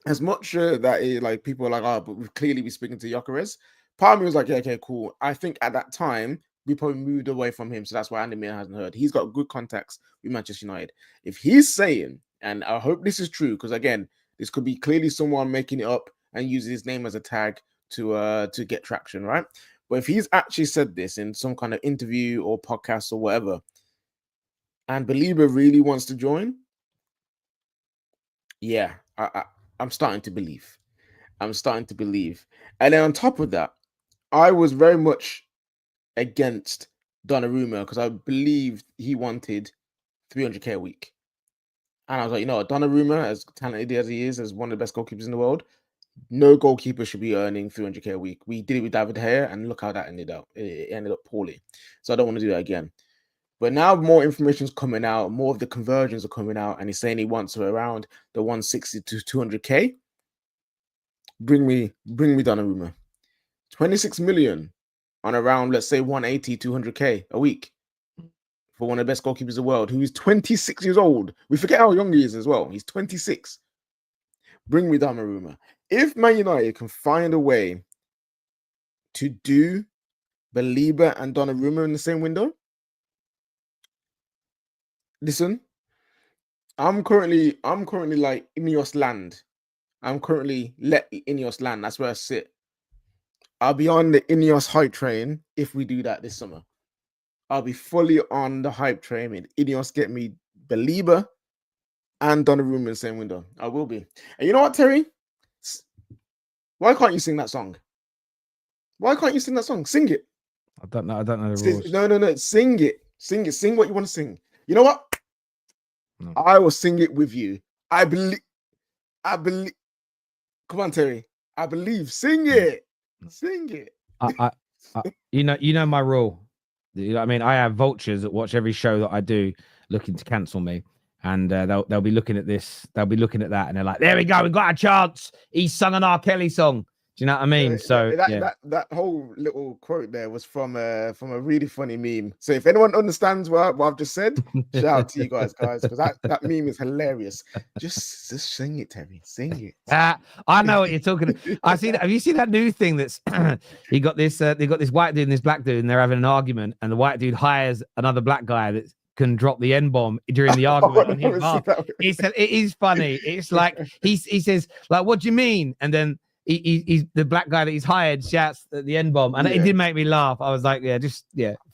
like people are like, oh, but we've clearly been speaking to Gyökeres. Part of me was like, yeah, okay, cool. I think at that time we probably moved away from him, so that's why Andy Miller hasn't heard. He's got good contacts with Manchester United. If he's saying, and I hope this is true, because again, this could be clearly someone making it up and using his name as a tag to get traction, right? But if he's actually said this in some kind of interview or podcast or whatever, and Baleba really wants to join, yeah, I'm starting to believe. I'm starting to believe. And then on top of that, I was very much against Donnarumma because I believed he wanted 300k a week. And I was like, you know what, Donnarumma, as talented as he is, as one of the best goalkeepers in the world, no goalkeeper should be earning 300k a week. We did it with David Gea, and look how that ended up. It ended up poorly. So I don't want to do that again. But now more information is coming out, more of the conversions are coming out, and he's saying he wants around the 160 to 200k. Bring me Donnarumma. 26 million on around, let's say, 180, 200k a week for one of the best goalkeepers in the world, who is 26 years old. We forget how young he is as well. He's 26. Bring me Donnarumma. If Man United can find a way to do Baleba and Donnarumma in the same window, listen, I'm currently like Ineos land. I'm currently let Ineos land. That's where I sit. I'll be on the Ineos hype train if we do that this summer. I'll be fully on the hype train and Ineos get me Baleba and Donnarumma in the same window. I will be. And you know what, Terry? Why can't you sing that song? Why can't you sing that song? Sing it. I don't know the rules. No. Sing it. Sing what you want to sing. You know what? No. I will sing it with you. I believe. Come on, Terry. I believe. Sing it. Sing it. You know my rule. You know what I mean? I have vultures that watch every show that I do looking to cancel me. And they'll be looking at this. They'll be looking at that. And they're like, there we go. We got a chance. He sung an R. Kelly song. Do you know what I mean? That whole little quote there was from a really funny meme. So if anyone understands what I've just said, shout out to you guys, because that meme is hilarious. Just sing it, Terry. Sing it. I know what you're talking about. I see that. Have you seen that new thing that's they got this white dude and this black dude, and they're having an argument, and the white dude hires another black guy that can drop the N-bomb during the argument. He said it is funny. It's like he says, like, what do you mean? And then he's the black guy that he's hired shouts at the N-bomb, and it did make me laugh. I was like,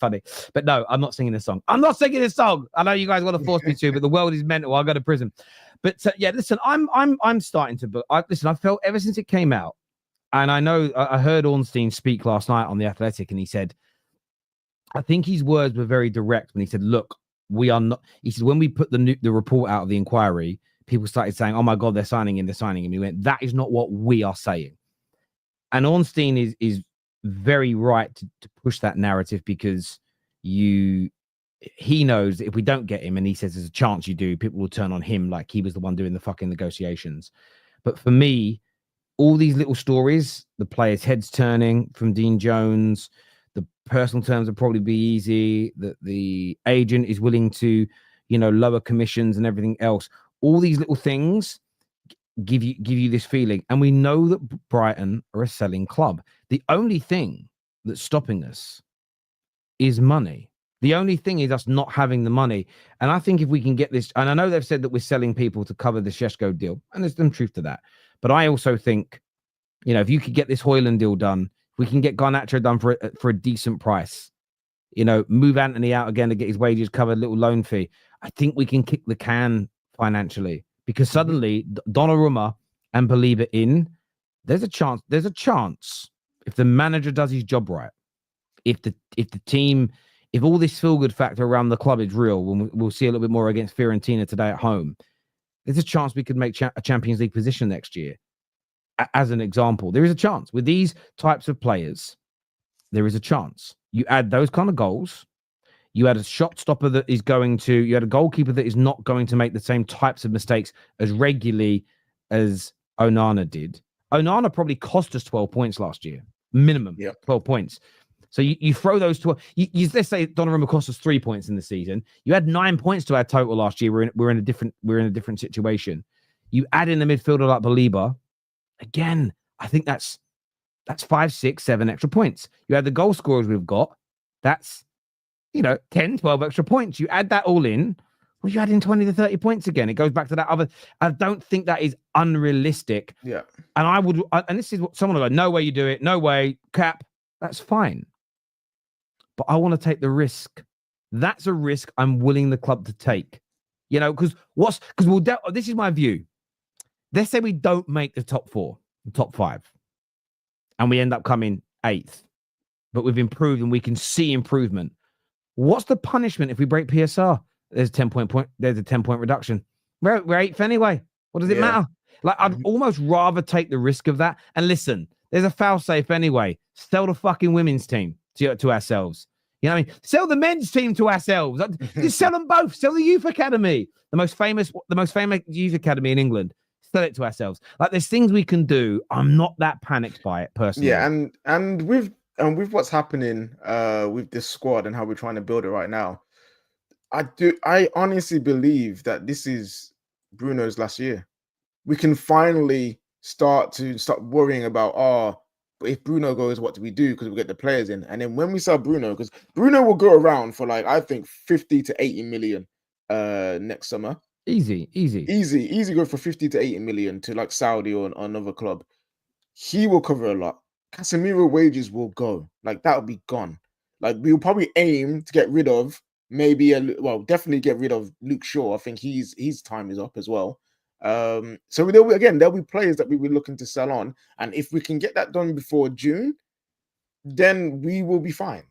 funny. But no, I'm not singing this song. I know you guys want to force me to, but the world is mental. I'll go to prison. But listen, I'm starting to. But I felt ever since it came out, and I know I heard Ornstein speak last night on The Athletic, and he said, I think his words were very direct when he said, "Look, we are not." He said, when we put the report out of the inquiry, people started saying, "Oh my God, they're signing him." He went, "That is not what we are saying." And Ornstein is very right to push that narrative, because he knows that if we don't get him, and he says there's a chance you do, people will turn on him like he was the one doing the fucking negotiations. But for me, all these little stories, the players' heads turning from Dean Jones, the personal terms will probably be easy, that the agent is willing to, lower commissions and everything else. All these little things give you this feeling. And we know that Brighton are a selling club. The only thing that's stopping us is money. The only thing is us not having the money. And I think if we can get this, and I know they've said that we're selling people to cover the Šeško deal, and there's some truth to that. But I also think, if you could get this Højlund deal done, we can get Garnacho done for a decent price. Move Anthony out again to get his wages covered, little loan fee. I think we can kick the can financially, because suddenly Donnarumma and Baleba in, there's a chance if the manager does his job right, if the team, if all this feel good factor around the club is real, we'll see a little bit more against Fiorentina today at home. There's a chance we could make a Champions League position next year. as an example, there is a chance with these types of players. There is a chance. You add those kind of goals. You had a shot stopper that is you had a goalkeeper that is not going to make the same types of mistakes as regularly as Onana did. Onana probably cost us 12 points last year, minimum 12 points. So you throw those 12, let's say Donnarumma cost us 3 points in the season. You had 9 points to our total last year. We're in a different situation. You add in a midfielder like Baleba, again, I think that's 5, 6, 7 extra points. You add the goal scorers we've got, that's 10, 12 extra points. You add that all in, well, you add in 20 to 30 points again. It goes back to that other. I don't think that is unrealistic. Yeah. And this is what someone will go, no way you do it. No way, cap. That's fine. But I want to take the risk. That's a risk I'm willing the club to take. Because this is my view. Let's say we don't make the top 4, the top 5, and we end up coming 8th, but we've improved and we can see improvement. What's the punishment if we break PSR? There's a 10-point reduction. We're 8th anyway. What does it matter? Like, I'd almost rather take the risk of that. And listen, there's a foul safe anyway. Sell the fucking women's team to ourselves. You know what I mean? Sell the men's team to ourselves. Just sell them both. Sell the youth academy, the most famous youth academy in England. Sell it to ourselves. Like, there's things we can do. I'm not that panicked by it personally. Yeah, and with what's happening with this squad and how we're trying to build it right now, I honestly believe that this is Bruno's last year. We can finally start worrying about, but if Bruno goes, what do we do? Because we get the players in. And then when we sell Bruno, because Bruno will go around for I think 50 to 80 million next summer. Easy go for 50 to 80 million to Saudi or another club. He will cover a lot. Casemiro wages will go. That'll be gone. We'll probably aim to get rid of definitely get rid of Luke Shaw. I think his time is up as well. So there'll be players that we were looking to sell on, and if we can get that done before June, then we will be fine.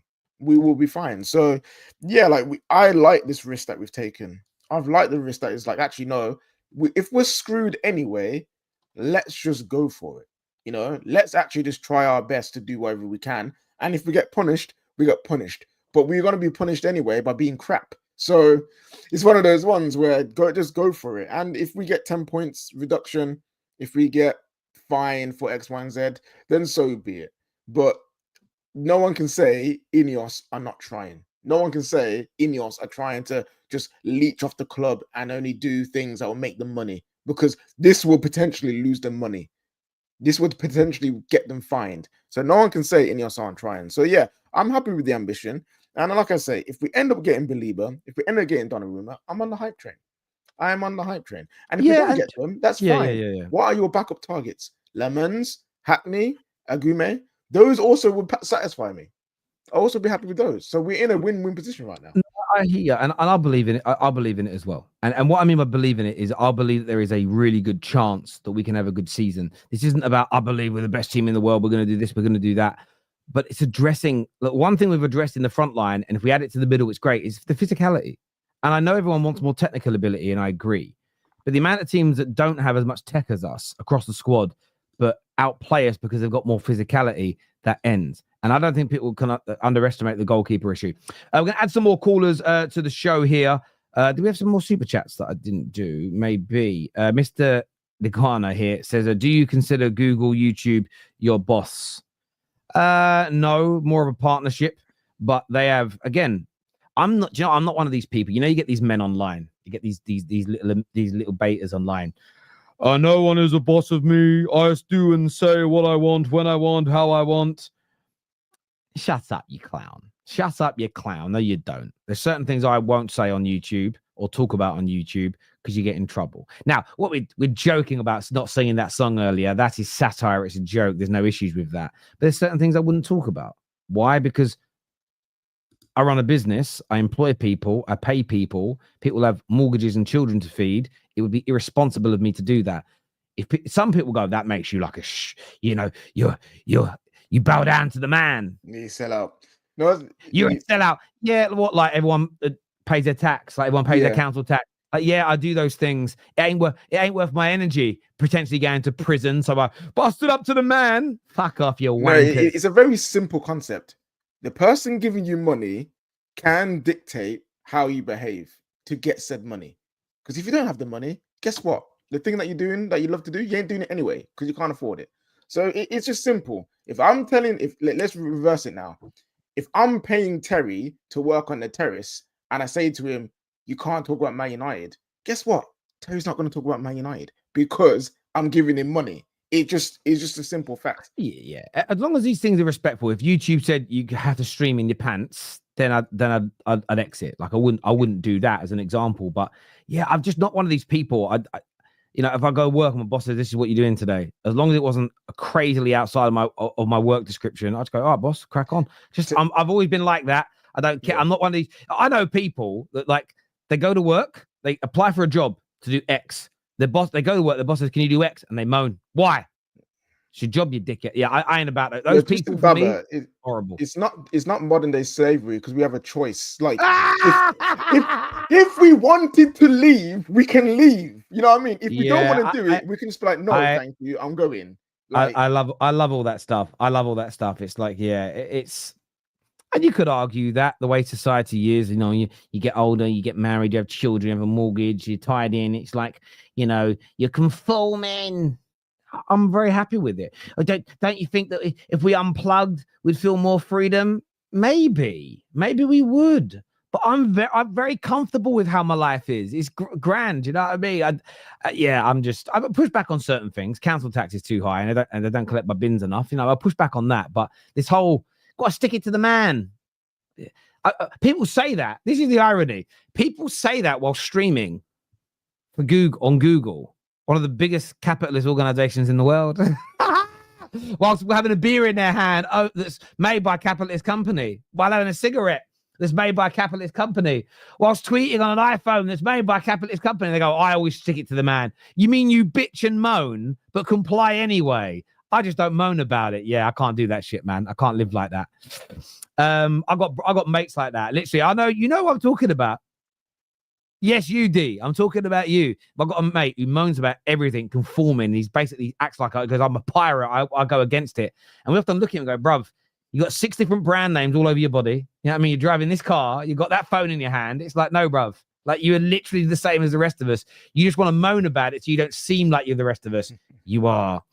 So I like this risk that we've taken. I've liked the risk that is actually no, if we're screwed anyway, let's just go for it. Let's actually just try our best to do whatever we can, and if we get punished, we get punished. But we're going to be punished anyway by being crap. So it's one of those ones where just go for it. And if we get 10 points reduction, if we get fine for X, Y, and Z, then so be it. But no one can say Ineos are not trying. No one can say Ineos are trying to just leech off the club and only do things that will make them money, because this will potentially lose them money. This would potentially get them fined. So no one can say Ineos aren't trying. So yeah, I'm happy with the ambition. And like I say, if we end up getting Baleba, if we end up getting Donnarumma, I'm on the hype train. I am on the hype train. And if we don't get them, that's fine. Yeah. What are your backup targets? Lemons, Hackney, Agume. Those also would satisfy me. I'll also be happy with those. So we're in a win-win position right now. I hear you, and I believe in it. I believe in it as well. And what I mean by believe in it is I believe that there is a really good chance that we can have a good season. This isn't about I believe we're the best team in the world. We're going to do this. We're going to do that. But it's addressing one thing we've addressed in the front line, and if we add it to the middle, it's great. Is the physicality. And I know everyone wants more technical ability, and I agree. But the amount of teams that don't have as much tech as us across the squad, but outplay us because they've got more physicality, that ends. And I don't think people can underestimate the goalkeeper issue. We're going to add some more callers to the show here. Do we have some more super chats that I didn't do? Maybe. Mr. Ligana here says, do you consider Google, YouTube your boss? No, more of a partnership. But they have, again, I'm not one of these people. You get these men online. You get these little betas online. No one is a boss of me. I just do and say what I want, when I want, how I want. Shut up, you clown. Shut up, you clown. No, you don't. There's certain things I won't say on YouTube or talk about on YouTube because you get in trouble. Now, what we're joking about not singing that song earlier, that is satire. It's a joke. There's no issues with that. But there's certain things I wouldn't talk about. Why? Because I run a business. I employ people. I pay people. People have mortgages and children to feed. It would be irresponsible of me to do that. If some people go, that makes you like you bow down to the man. You sell out. No, you're a sellout. Yeah, what? Like everyone pays their tax. Like everyone pays their council tax. Yeah, I do those things. It ain't worth my energy potentially going to prison. So I busted up to the man. Fuck off, you No, wankers. it's a very simple concept. The person giving you money can dictate how you behave to get said money. Because if you don't have the money, guess what? The thing that you're doing that you love to do, you ain't doing it anyway because you can't afford it. So it's just simple. Let's reverse it now. If I'm paying Terry to work on the terrace and I say to him, you can't talk about Man United, guess what? Terry's not going to talk about Man United because I'm giving him money. It's just a simple fact. Yeah. As long as these things are respectful. If YouTube said you have to stream in your pants, then I'd exit. Like I wouldn't do that as an example. But yeah, I'm just not one of these people. If I go work and my boss says this is what you're doing today, as long as it wasn't crazily outside of my work description, I'd go, all right, boss, crack on. I've always been like that. I don't care. Yeah. I'm not one of these. I know people that like they go to work, they apply for a job to do X. They go to work, the boss says, can you do X? And they moan. Why? It's your job, you dickhead. Yeah, I ain't about it. Those people for me, horrible. It's not modern day slavery because we have a choice. Like if we wanted to leave, we can leave. You know what I mean? If we don't want to do it, we can just be like, no, thank you, I'm going. Like, I love all that stuff. I love all that stuff. It's like, yeah, it's. And you could argue that the way society is, you get older, you get married, you have children, you have a mortgage, you're tied in. It's like, you're conforming. I'm very happy with it. Don't you think that if we unplugged, we'd feel more freedom? Maybe we would. But I'm very comfortable with how my life is. It's grand. You know what I mean? I push back on certain things. Council tax is too high, and they don't collect my bins enough. I push back on that. But this whole got to stick it to the man. People say that. This is the irony. People say that while streaming for Google, one of the biggest capitalist organizations in the world, whilst having a beer in their hand that's made by a capitalist company, while having a cigarette that's made by a capitalist company, whilst tweeting on an iPhone that's made by a capitalist company. They go, I always stick it to the man. You mean you bitch and moan, but comply anyway? I just don't moan about it. Yeah, I can't do that shit, man. I can't live like that. I got mates like that. Literally, I know what I'm talking about. Yes, you D. I'm talking about you. I've got a mate who moans about everything conforming. He's basically acts like because I'm a pirate. I go against it. And we often look at him and go, bruv, you got 6 different brand names all over your body. You know what I mean? You're driving this car. You got that phone in your hand. It's like, no, bruv. Like you are literally the same as the rest of us. You just want to moan about it so you don't seem like you're the rest of us. You are.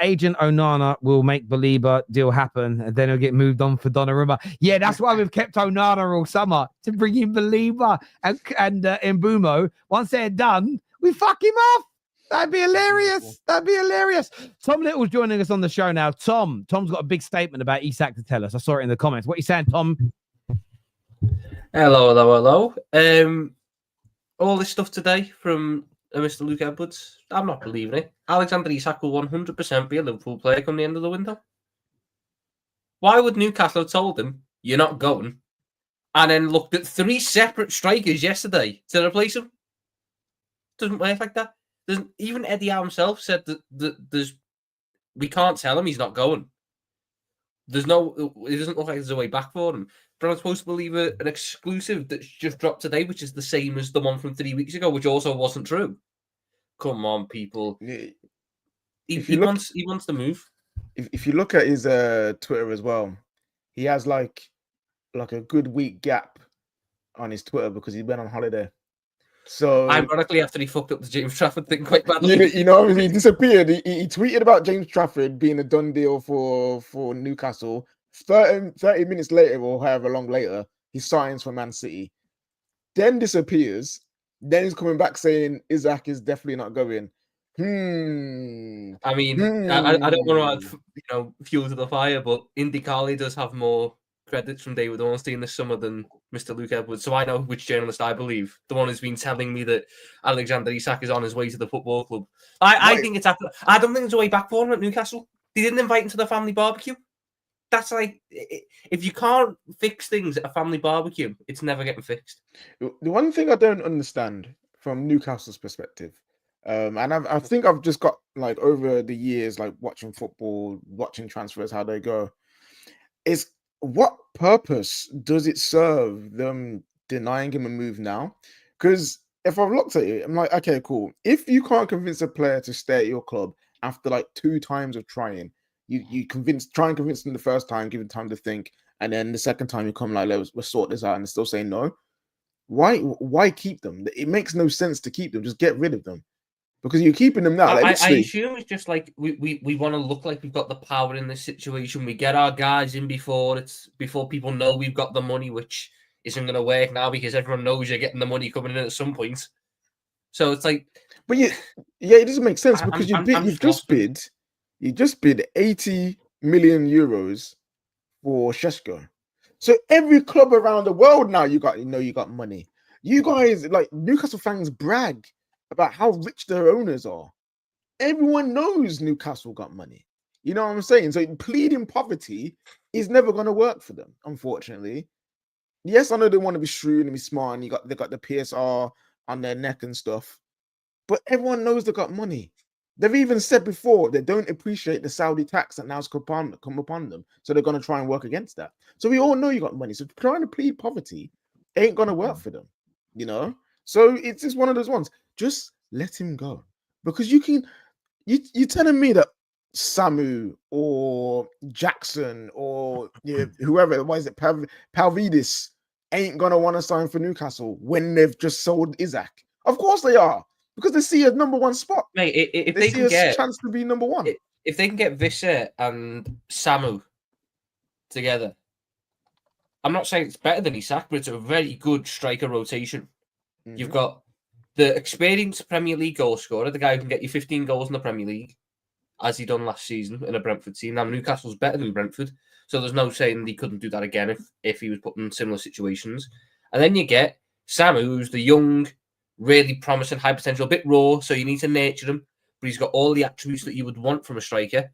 Agent Onana will make Baleba deal happen, and then he'll get moved on for Donnarumma. Yeah, that's why we've kept Onana all summer to bring in Baleba and Mbumo. Once they're done, we fuck him off. That'd be hilarious. Tom Little's joining us on the show now. Tom's got a big statement about Isak to tell us. I saw it in the comments. What are you saying, Tom? Hello. All this stuff today from Mr. Luke Edwards, I'm not believing it. Alexander Isak will 100% be a Liverpool player come the end of the window. Why would Newcastle have told him, you're not going, and then looked at 3 separate strikers yesterday to replace him? Doesn't work like that. Even Eddie Howe himself said that we can't tell him he's not going. It doesn't look like there's a way back for him. But I'm supposed to believe an exclusive that's just dropped today, which is the same as the one from 3 weeks ago, which also wasn't true. Come on, people. He wants to move. If you look at his Twitter as well, he has like a good week gap on his Twitter because he went on holiday. So ironically, after he fucked up the James Trafford thing quite badly, you know, he disappeared. He tweeted about James Trafford being a done deal for Newcastle. 30 minutes later, or however long later, he signs for Man City. Then disappears. Then he's coming back saying Isak is definitely not going. I mean, I don't want to add, fuel to the fire, but Indy Carly does have more credits from David Ornstein this summer than Mr. Luke Edwards. So I know which journalist I believe. The one who's been telling me that Alexander Isak is on his way to the football club. I think it's after. I don't think there's a way back for him at Newcastle. They didn't invite him to the family barbecue. That's like, if you can't fix things at a family barbecue, it's never getting fixed. The one thing I don't understand from Newcastle's perspective, and I think I've just got like over the years, like watching football, watching transfers, how they go, is what purpose does it serve them denying him a move now? Because if I've looked at it, I'm like, okay, cool. If you can't convince a player to stay at your club after like 2 times of trying, you try and convince them the first time, give them time to think, and then the second time you come like, let's sort this out, and they still say no. Why keep them? It makes no sense to keep them. Just get rid of them. Because you're keeping them now. I assume it's just like we want to look like we've got the power in this situation. We get our guys in before people know we've got the money, which isn't going to work now because everyone knows you're getting the money coming in at some point. So it's like, but yeah, it doesn't make sense because you just bid 80 million euros for Šeško. So every club around the world now you got money. You guys, like Newcastle fans, brag about how rich their owners are. Everyone knows Newcastle got money. You know what I'm saying? So pleading poverty is never going to work for them, unfortunately. Yes, I know they want to be shrewd and be smart, and they got the PSR on their neck and stuff. But everyone knows they got money. They've even said before they don't appreciate the Saudi tax that now's come upon them. So they're going to try and work against that. So we all know you got money. So trying to plead poverty ain't going to work for them, you know? So it's just one of those ones. Just let him go. Because you're telling me that Samu or Jackson or whoever, what is it, Palvidis ain't going to want to sign for Newcastle when they've just sold Isak. Of course they are. Because they see a number 1 spot. Mate, if they can get a chance to be number 1. If they can get Visser and Samu together, I'm not saying it's better than Isak, but it's a very good striker rotation. Mm-hmm. You've got the experienced Premier League goal scorer, the guy who can get you 15 goals in the Premier League, as he done last season in a Brentford team. Now, Newcastle's better than Brentford, so there's no saying he couldn't do that again if he was put in similar situations. And then you get Samu, who's the young, really promising, high potential, a bit raw, so you need to nurture him, but he's got all the attributes that you would want from a striker.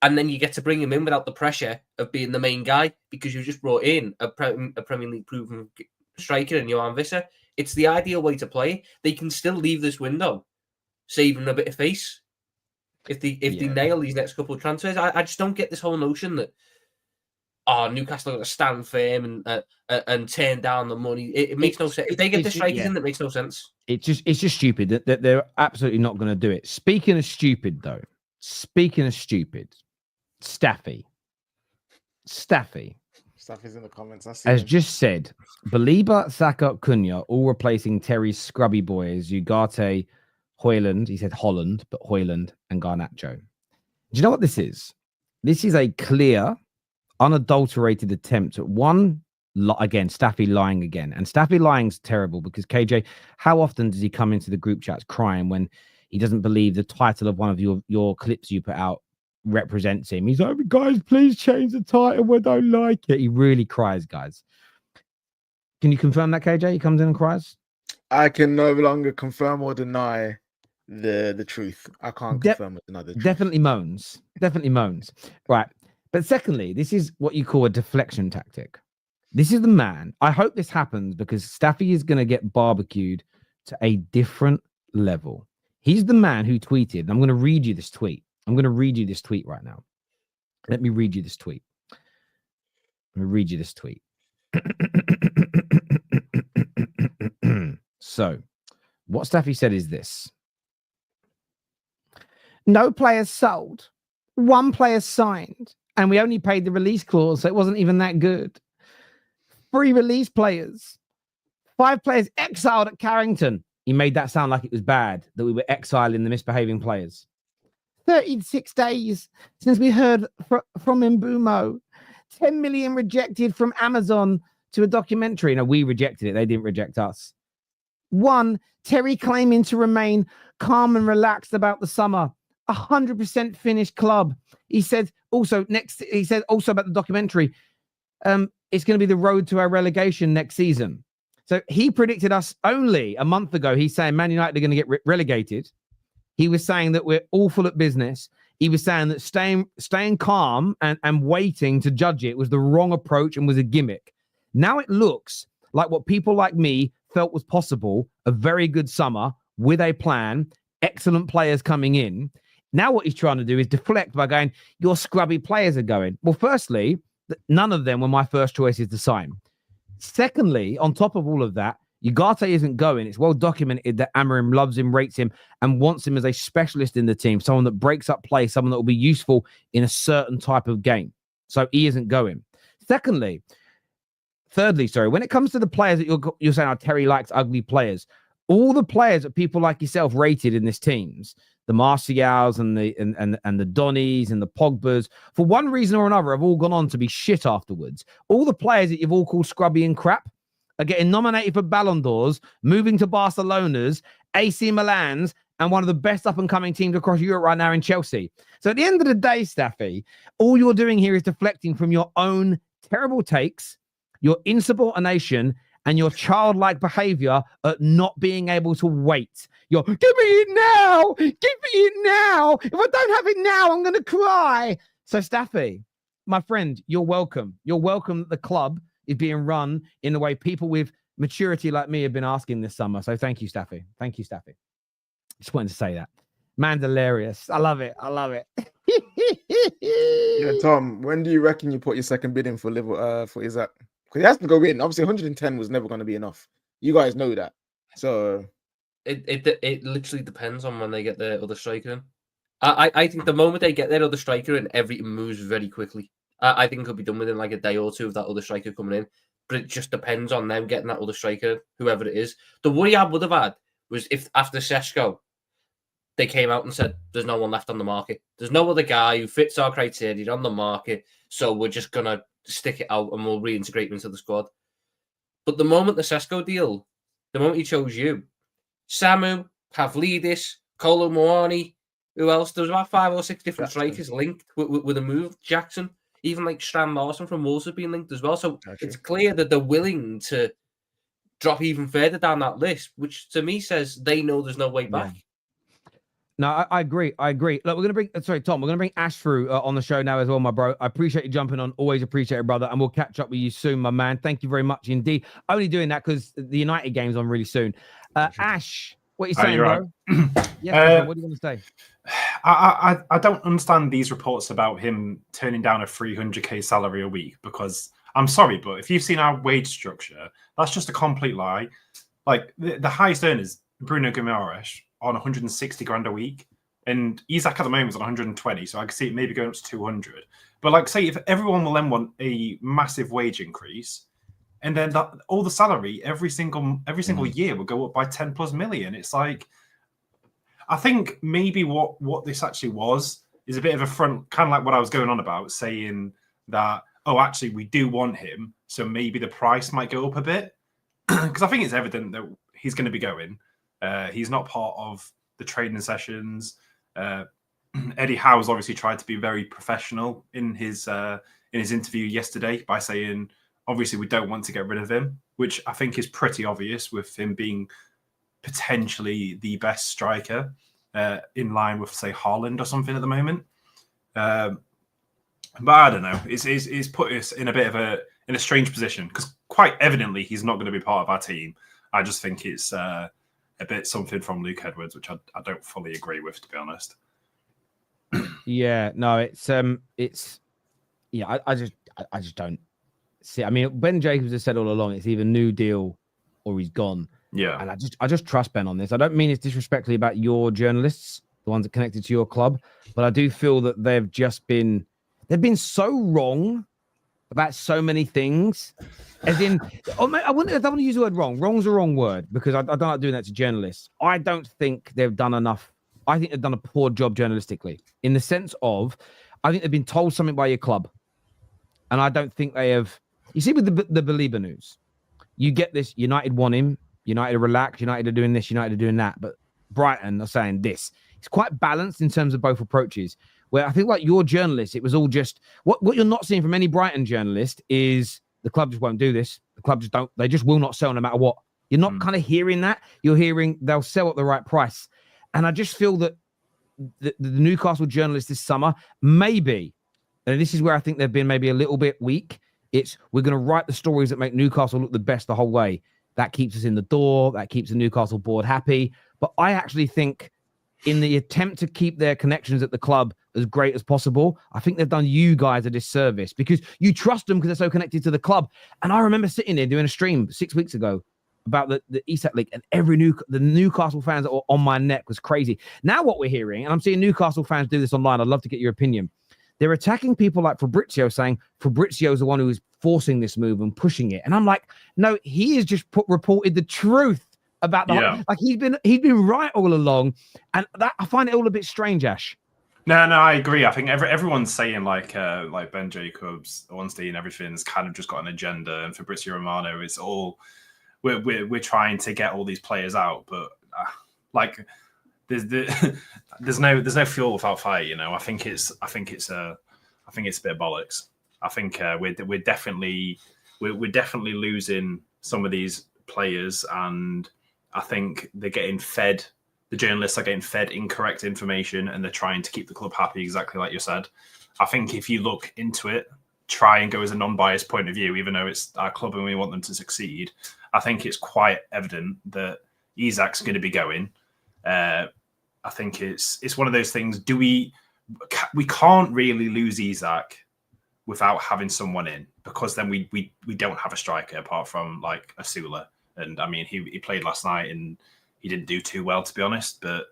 And then you get to bring him in without the pressure of being the main guy because you just brought in a Premier League proven striker in Johan Visser. It's the ideal way to play. They can still leave this window, saving a bit of face if they nail these next couple of transfers. I just don't get this whole notion that Newcastle are going to stand firm and turn down the money. It makes no sense. If they get the strikers in, that makes no sense. It's just stupid that they're absolutely not going to do it. Speaking of stupid, Staffy Staffy's in the comments. Has just said Baleba, Saka, Cunha, all replacing Terry's scrubby boys, Ugarte, Højlund. He said Holland, but Højlund and Garnacho. Do you know what this is? This is a clear, unadulterated attempt at again, Staffy lying again. And Staffy lying's terrible because KJ, how often does he come into the group chats crying when he doesn't believe the title of one of your clips you put out represents him? He's like, guys, please change the title. We don't like it. He really cries, guys. Can you confirm that, KJ? He comes in and cries? I can no longer confirm or deny the truth. I can't confirm or deny the truth. Definitely moans. Right. But secondly, this is what you call a deflection tactic. This is the man. I hope this happens because Staffy is going to get barbecued to a different level. He's the man who tweeted. I'm going to read you this tweet. Right now. Let me read you this tweet. So, what Staffy said is this. No players sold. 1 player signed. And we only paid the release clause, so it wasn't even that good. 3 release players. 5 players exiled at Carrington. He made that sound like it was bad, that we were exiling the misbehaving players. 36 days since we heard from Mbumo. 10 million rejected from Amazon to a documentary. No, we rejected it. They didn't reject us. 1, Terry claiming to remain calm and relaxed about the summer. 100% finished club. He said also about the documentary, it's going to be the road to our relegation next season. So he predicted us only a month ago. He's saying Man United are going to get relegated. He was saying that we're awful at business. He was saying that staying calm and waiting to judge it was the wrong approach and was a gimmick. Now it looks like what people like me felt was possible, a very good summer with a plan, excellent players coming in. Now what he's trying to do is deflect by going, your scrubby players are going. Well, firstly, none of them were my first choices to sign. Secondly, on top of all of that, Ugarte isn't going. It's well documented that Amorim loves him, rates him, and wants him as a specialist in the team, someone that breaks up play, someone that will be useful in a certain type of game. So he isn't going. Thirdly, when it comes to the players that you're saying, Terry likes ugly players, all the players that people like yourself rated in this teams, the Martials and the Donnies and the Pogbas, for one reason or another, have all gone on to be shit afterwards. All the players that you've all called scrubby and crap are getting nominated for Ballon d'Ors, moving to Barcelona's, AC Milan's, and one of the best up-and-coming teams across Europe right now in Chelsea. So at the end of the day, Staffy, all you're doing here is deflecting from your own terrible takes, your insubordination, and your childlike behavior at not being able to wait. You're, give me it now! Give me it now! If I don't have it now, I'm going to cry! So, Staffy, my friend, you're welcome. You're welcome that the club is being run in the way people with maturity like me have been asking this summer. So thank you, Staffy. Thank you, Staffy. Just wanted to say that. Man's hilarious. I love it. I love it. Yeah, Tom, when do you reckon you put your second bid in for Isak? Because he has to go in. Obviously, 110 was never going to be enough. You guys know that. So it literally depends on when they get their other striker in. I think the moment they get their other striker in, everything moves very quickly. I think it could be done within like a day or two of that other striker coming in. But it just depends on them getting that other striker, whoever it is. The worry I would have had was if after Šeško, they came out and said, there's no one left on the market. There's no other guy who fits our criteria on the market. So we're just going to stick it out and we'll reintegrate him into the squad. But the moment the Šeško deal, the moment he chose you, Samu, Pavlidis, Kolo Muani, who else? There was about 5 or 6 different strikers linked with a move. Jackson. Even like Strand Larson from Wolves have been linked as well. So it's clear that they're willing to drop even further down that list, which to me says they know there's no way back. Yeah. No, I agree. Look, we're going to bring, Tom, we're going to bring Ash through on the show now as well, my bro. I appreciate you jumping on. Always appreciate it, brother. And we'll catch up with you soon, my man. Thank you very much indeed. Only doing that because the United game's on really soon. Ash, what are you saying, bro? Right. Yes, what do you want to say? I don't understand these reports about him turning down a 300k salary a week because I'm sorry, but if you've seen our wage structure, that's just a complete lie. Like the highest earners, Bruno Guimaraes, on 160 grand a week, and Isak at the moment is on 120, so I can see it maybe going up to 200. But like, say if everyone will then want a massive wage increase, and then all the salary every single year will go up by 10 plus million. It's like, I think maybe what this actually was is a bit of a front, kind of like what I was going on about, saying that, oh, actually, we do want him, so maybe the price might go up a bit. Because I think it's evident that he's going to be going. He's not part of the training sessions. Eddie Howe's obviously tried to be very professional in his interview yesterday by saying, obviously, we don't want to get rid of him, which I think is pretty obvious with him being potentially the best striker in line with, say, Haaland or something at the moment. But I don't know. It's put us in a bit of a strange position because quite evidently he's not going to be part of our team. I just think it's a bit something from Luke Edwards, which I don't fully agree with, to be honest. Yeah, no, I just don't see. I mean, Ben Jacobs has said all along it's either new deal or he's gone. Yeah, and I just trust Ben on this. I don't mean it's disrespectfully about your journalists, the ones that connected to your club, but I do feel that they've been so wrong about so many things. As in, I don't want to use the word wrong. Wrong's the wrong word because I don't like doing that to journalists. I don't think they've done enough. I think they've done a poor job journalistically in the sense of, I think they've been told something by your club, and I don't think they have. You see, with the Baleba news, you get this: United want him. United are relaxed, United are doing this, United are doing that. But Brighton are saying this. It's quite balanced in terms of both approaches. Where I think like your journalists, it was all just what you're not seeing from any Brighton journalist is the club just won't do this. The club just don't. They just will not sell no matter what. You're not kind of hearing that. You're hearing they'll sell at the right price. And I just feel that the Newcastle journalists this summer, maybe, and this is where I think they've been maybe a little bit weak. It's we're going to write the stories that make Newcastle look the best the whole way. That keeps us in the door. That keeps the Newcastle board happy. But I actually think in the attempt to keep their connections at the club as great as possible, I think they've done you guys a disservice because you trust them because they're so connected to the club. And I remember sitting there doing a stream 6 weeks ago about the Isak League, and the Newcastle fans that were on my neck was crazy. Now what we're hearing, and I'm seeing Newcastle fans do this online, I'd love to get your opinion. They're attacking people like Fabrizio, saying Fabrizio's the one who is forcing this move and pushing it. And I'm like, no, he has just reported the truth about the like he's been right all along, and that I find it all a bit strange, Ash. No, I agree. I think everyone's saying like Ben Jacobs, Ornstein, everything's kind of just got an agenda, and Fabrizio Romano is all we're trying to get all these players out, but like there's no fuel without fire. You know, I think it's a bit of bollocks. I think we're definitely losing some of these players, and I think they're getting fed. The journalists are getting fed incorrect information, and they're trying to keep the club happy, exactly like you said. I think if you look into it, try and go as a non-biased point of view, even though it's our club and we want them to succeed, I think it's quite evident that Isak's going to be going. I think it's one of those things. We can't really lose Isak without having someone in, because then we don't have a striker apart from like Asula. And I mean, he played last night and he didn't do too well, to be honest, but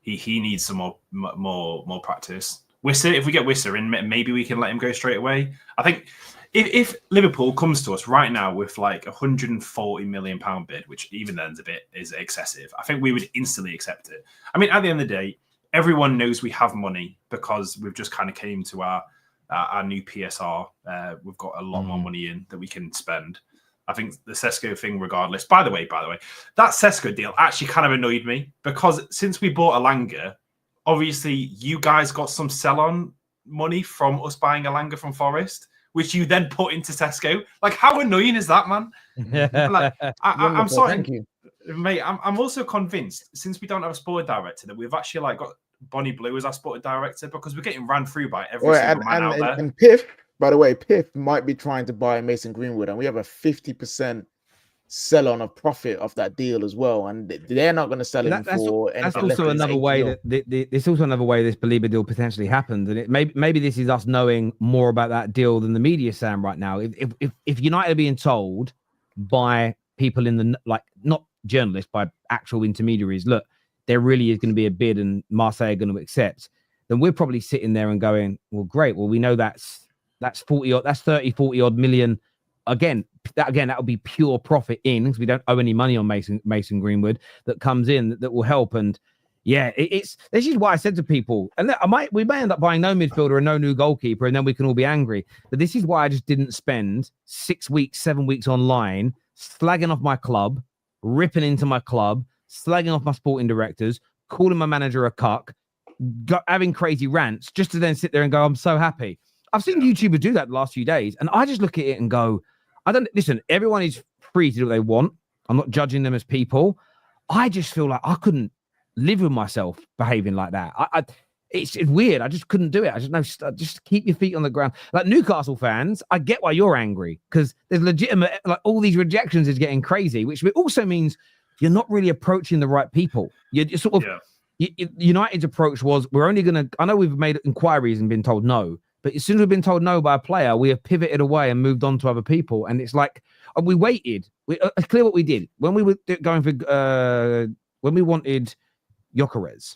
he needs some more practice. Wisser, if we get Wisser in, maybe we can let him go straight away. I think if Liverpool comes to us right now with like £140 million bid, which even then is excessive, I think we would instantly accept it. I mean, at the end of the day, everyone knows we have money because we've just kind of came to our new PSR. We've got a lot more money in that we can spend. I think the Sesko thing, regardless. By the way, that Sesko deal actually kind of annoyed me, because since we bought Elanga, obviously you guys got some sell-on money from us buying Elanga from Forest, which you then put into Sesko. Like, how annoying is that, man? Like, I'm sorry, thank you, mate. I'm also convinced, since we don't have a sporting director, that we've actually like got Bonnie Blue as our sporting director, because we're getting ran through by every single man out there. And Piff. By the way, Piff might be trying to buy Mason Greenwood, and we have a 50% sell on a profit off that deal as well. And they're not going to sell him for anything. That's also another way that there's also another way this Baleba deal potentially happened. And it maybe this is us knowing more about that deal than the media saying right now. If United are being told by people in the, like, not journalists, by actual intermediaries, look, there really is going to be a bid and Marseille are going to accept, then we're probably sitting there and going, well, great. Well, we know that's 40 odd million. Again, that would be pure profit in, because we don't owe any money on Mason Greenwood, that comes in that will help. And yeah, this is why I said to people, and we may end up buying no midfielder and no new goalkeeper, and then we can all be angry. But this is why I just didn't spend 6 weeks, 7 weeks online slagging off my club, ripping into my club, slagging off my sporting directors, calling my manager a cuck, having crazy rants, just to then sit there and go, I'm so happy. I've seen YouTubers do that the last few days, and I just look at it and go, listen, everyone is free to do what they want. I'm not judging them as people. I just feel like I couldn't live with myself behaving like that. It's weird. I just couldn't do it. I just know, just keep your feet on the ground. Like Newcastle fans, I get why you're angry, because there's legitimate, like, all these rejections is getting crazy, which also means you're not really approaching the right people. You're sort of, United's approach was, we're only going to, I know we've made inquiries and been told no, but as soon as we've been told no by a player, we have pivoted away and moved on to other people. And it's like, we waited. It's clear what we did. When we were going for, when we wanted Gyökeres,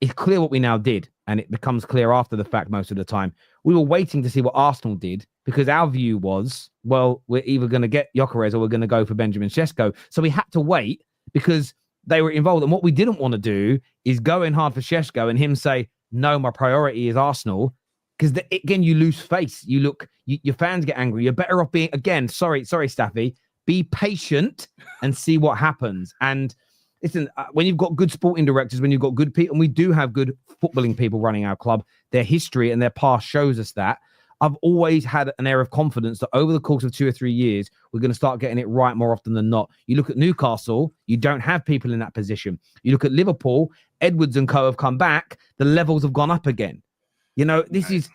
it's clear what we now did. And it becomes clear after the fact most of the time. We were waiting to see what Arsenal did, because our view was, well, we're either going to get Gyökeres or we're going to go for Benjamin Sesko. So we had to wait because they were involved. And what we didn't want to do is go in hard for Sesko and him say, no, my priority is Arsenal. Because again, you lose face. Your fans get angry. You're better off being, again, sorry, Staffy, be patient and see what happens. And listen, when you've got good sporting directors, when you've got good people, and we do have good footballing people running our club, their history and their past shows us that. I've always had an air of confidence that over the course of 2 or 3 years, we're going to start getting it right more often than not. You look at Newcastle, you don't have people in that position. You look at Liverpool, Edwards and co have come back, the levels have gone up again. You know, this is,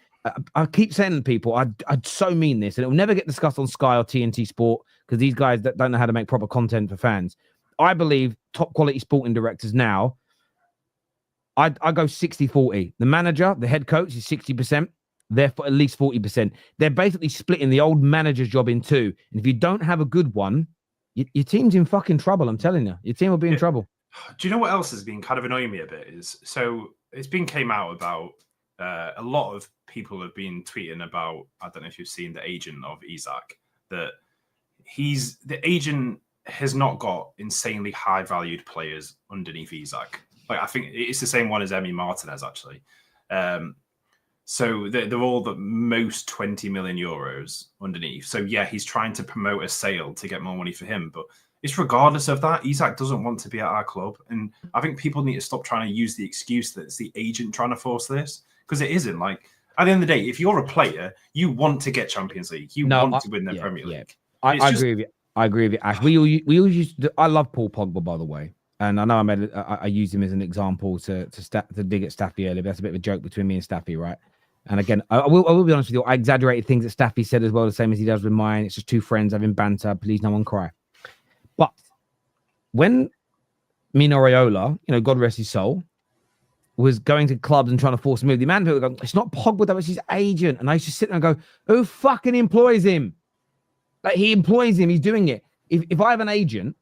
I keep saying to people, I so mean this, and it will never get discussed on Sky or TNT Sport, because these guys that don't know how to make proper content for fans. I believe top quality sporting directors now, I go 60-40. The manager, the head coach is 60%. They're for at least 40%. They're basically splitting the old manager's job in two. And if you don't have a good one, your team's in fucking trouble. I'm telling you, your team will be in trouble. Do you know what else has been kind of annoying me a bit? Is so it's been came out about a lot of people have been tweeting about. I don't know if you've seen the agent of Isak, that the agent has not got insanely high valued players underneath Isak. Like I think it's the same one as Emi Martinez actually. So they're all the most 20 million euros underneath. So yeah, he's trying to promote a sale to get more money for him, but it's regardless of that. Isak doesn't want to be at our club, and I think people need to stop trying to use the excuse that it's the agent trying to force this, because it isn't. Like at the end of the day, if you're a player, you want to get Champions League, you want to win the Premier League. I agree with you. I agree with you, Ash. We all used to. I love Paul Pogba, by the way. And I know I used him as an example to dig at Staffy earlier. But that's a bit of a joke between me and Staffy, right? And again, I will be honest with you. I exaggerated things that Staffy said as well, the same as he does with mine. It's just two friends having banter. Please, no one cry. But when Mino Raiola, God rest his soul, was going to clubs and trying to force a move, the man who go, it's not Pogba, that was his agent. And I used to sit there and go, who fucking employs him? Like he employs him. He's doing it. If I have an agent,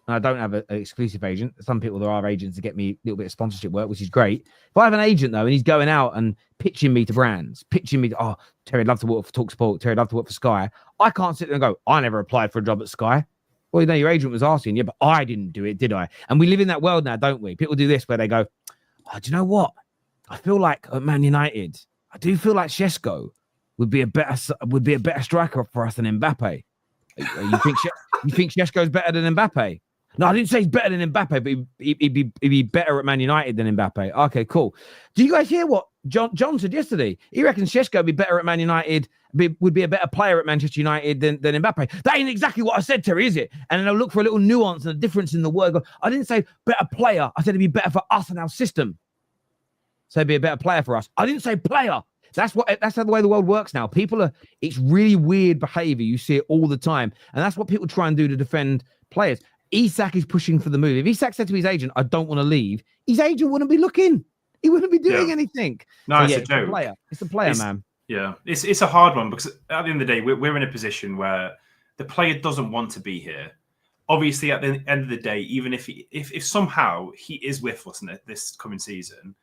and I don't have an exclusive agent. Some people, there are agents that get me a little bit of sponsorship work, which is great. If I have an agent, though, and he's going out and pitching me to brands, Terry, I'd love to work for TalkSport. Terry, I'd love to work for Sky. I can't sit there and go, I never applied for a job at Sky. Well, your agent was asking, yeah, but I didn't do it, did I? And we live in that world now, don't we? People do this where they go, do you know what? I feel like at Man United, I do feel like Šeško would be a better striker for us than Mbappe. You think Šeško's better than Mbappe? No, I didn't say he's better than Mbappe, but he'd be better at Man United than Mbappe. Okay, cool. Do you guys hear what John said yesterday? He reckons Šeško would be better at Man United, would be a better player at Manchester United than Mbappe. That ain't exactly what I said, Terry, is it? And then I'll look for a little nuance and a difference in the word. I didn't say better player. I said he'd be better for us and our system. So he'd be a better player for us. I didn't say player. That's how the way the world works now. It's really weird behavior. You see it all the time. And that's what people try and do to defend players. Isak is pushing for the move. If Isak said to his agent, I don't want to leave, his agent wouldn't be looking. He wouldn't be doing anything. No, so, it's yeah, a joke. It's a player, man. Yeah, it's a hard one because at the end of the day, we're in a position where the player doesn't want to be here. Obviously, at the end of the day, even if somehow he is with us in this coming season,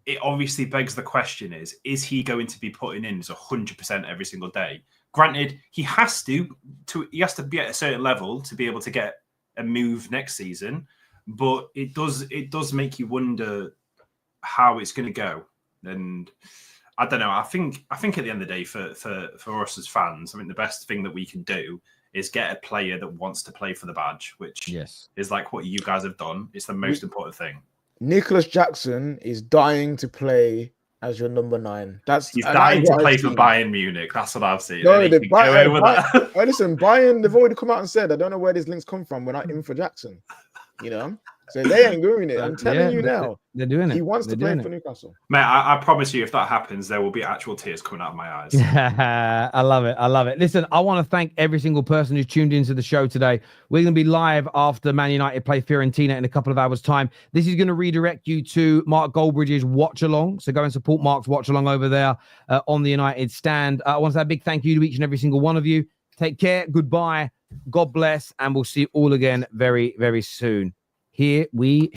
it obviously begs the question: is he going to be putting in 100% every single day? Granted, he has to be at a certain level to be able to get a move next season, but it does make you wonder how it's going to go. And I don't know. I think at the end of the day, for us as fans, I mean, the best thing that we can do is get a player that wants to play for the badge, which is like what you guys have done. It's the most important thing. Nicholas Jackson is dying to play as your number 9. He's dying to play for Bayern Munich. That's what I've seen. No, listen, Bayern, they've already come out and said, I don't know where these links come from. We're not in for Jackson. So they ain't doing it. I'm telling you now. They're doing it. He wants to play for Newcastle. Mate, I promise you, if that happens, there will be actual tears coming out of my eyes. I love it. Listen, I want to thank every single person who's tuned into the show today. We're going to be live after Man United play Fiorentina in a couple of hours' time. This is going to redirect you to Mark Goldbridge's watch along. So go and support Mark's watch along over there on the United stand. I want to say a big thank you to each and every single one of you. Take care. Goodbye. God bless. And we'll see you all again very, very soon. Here we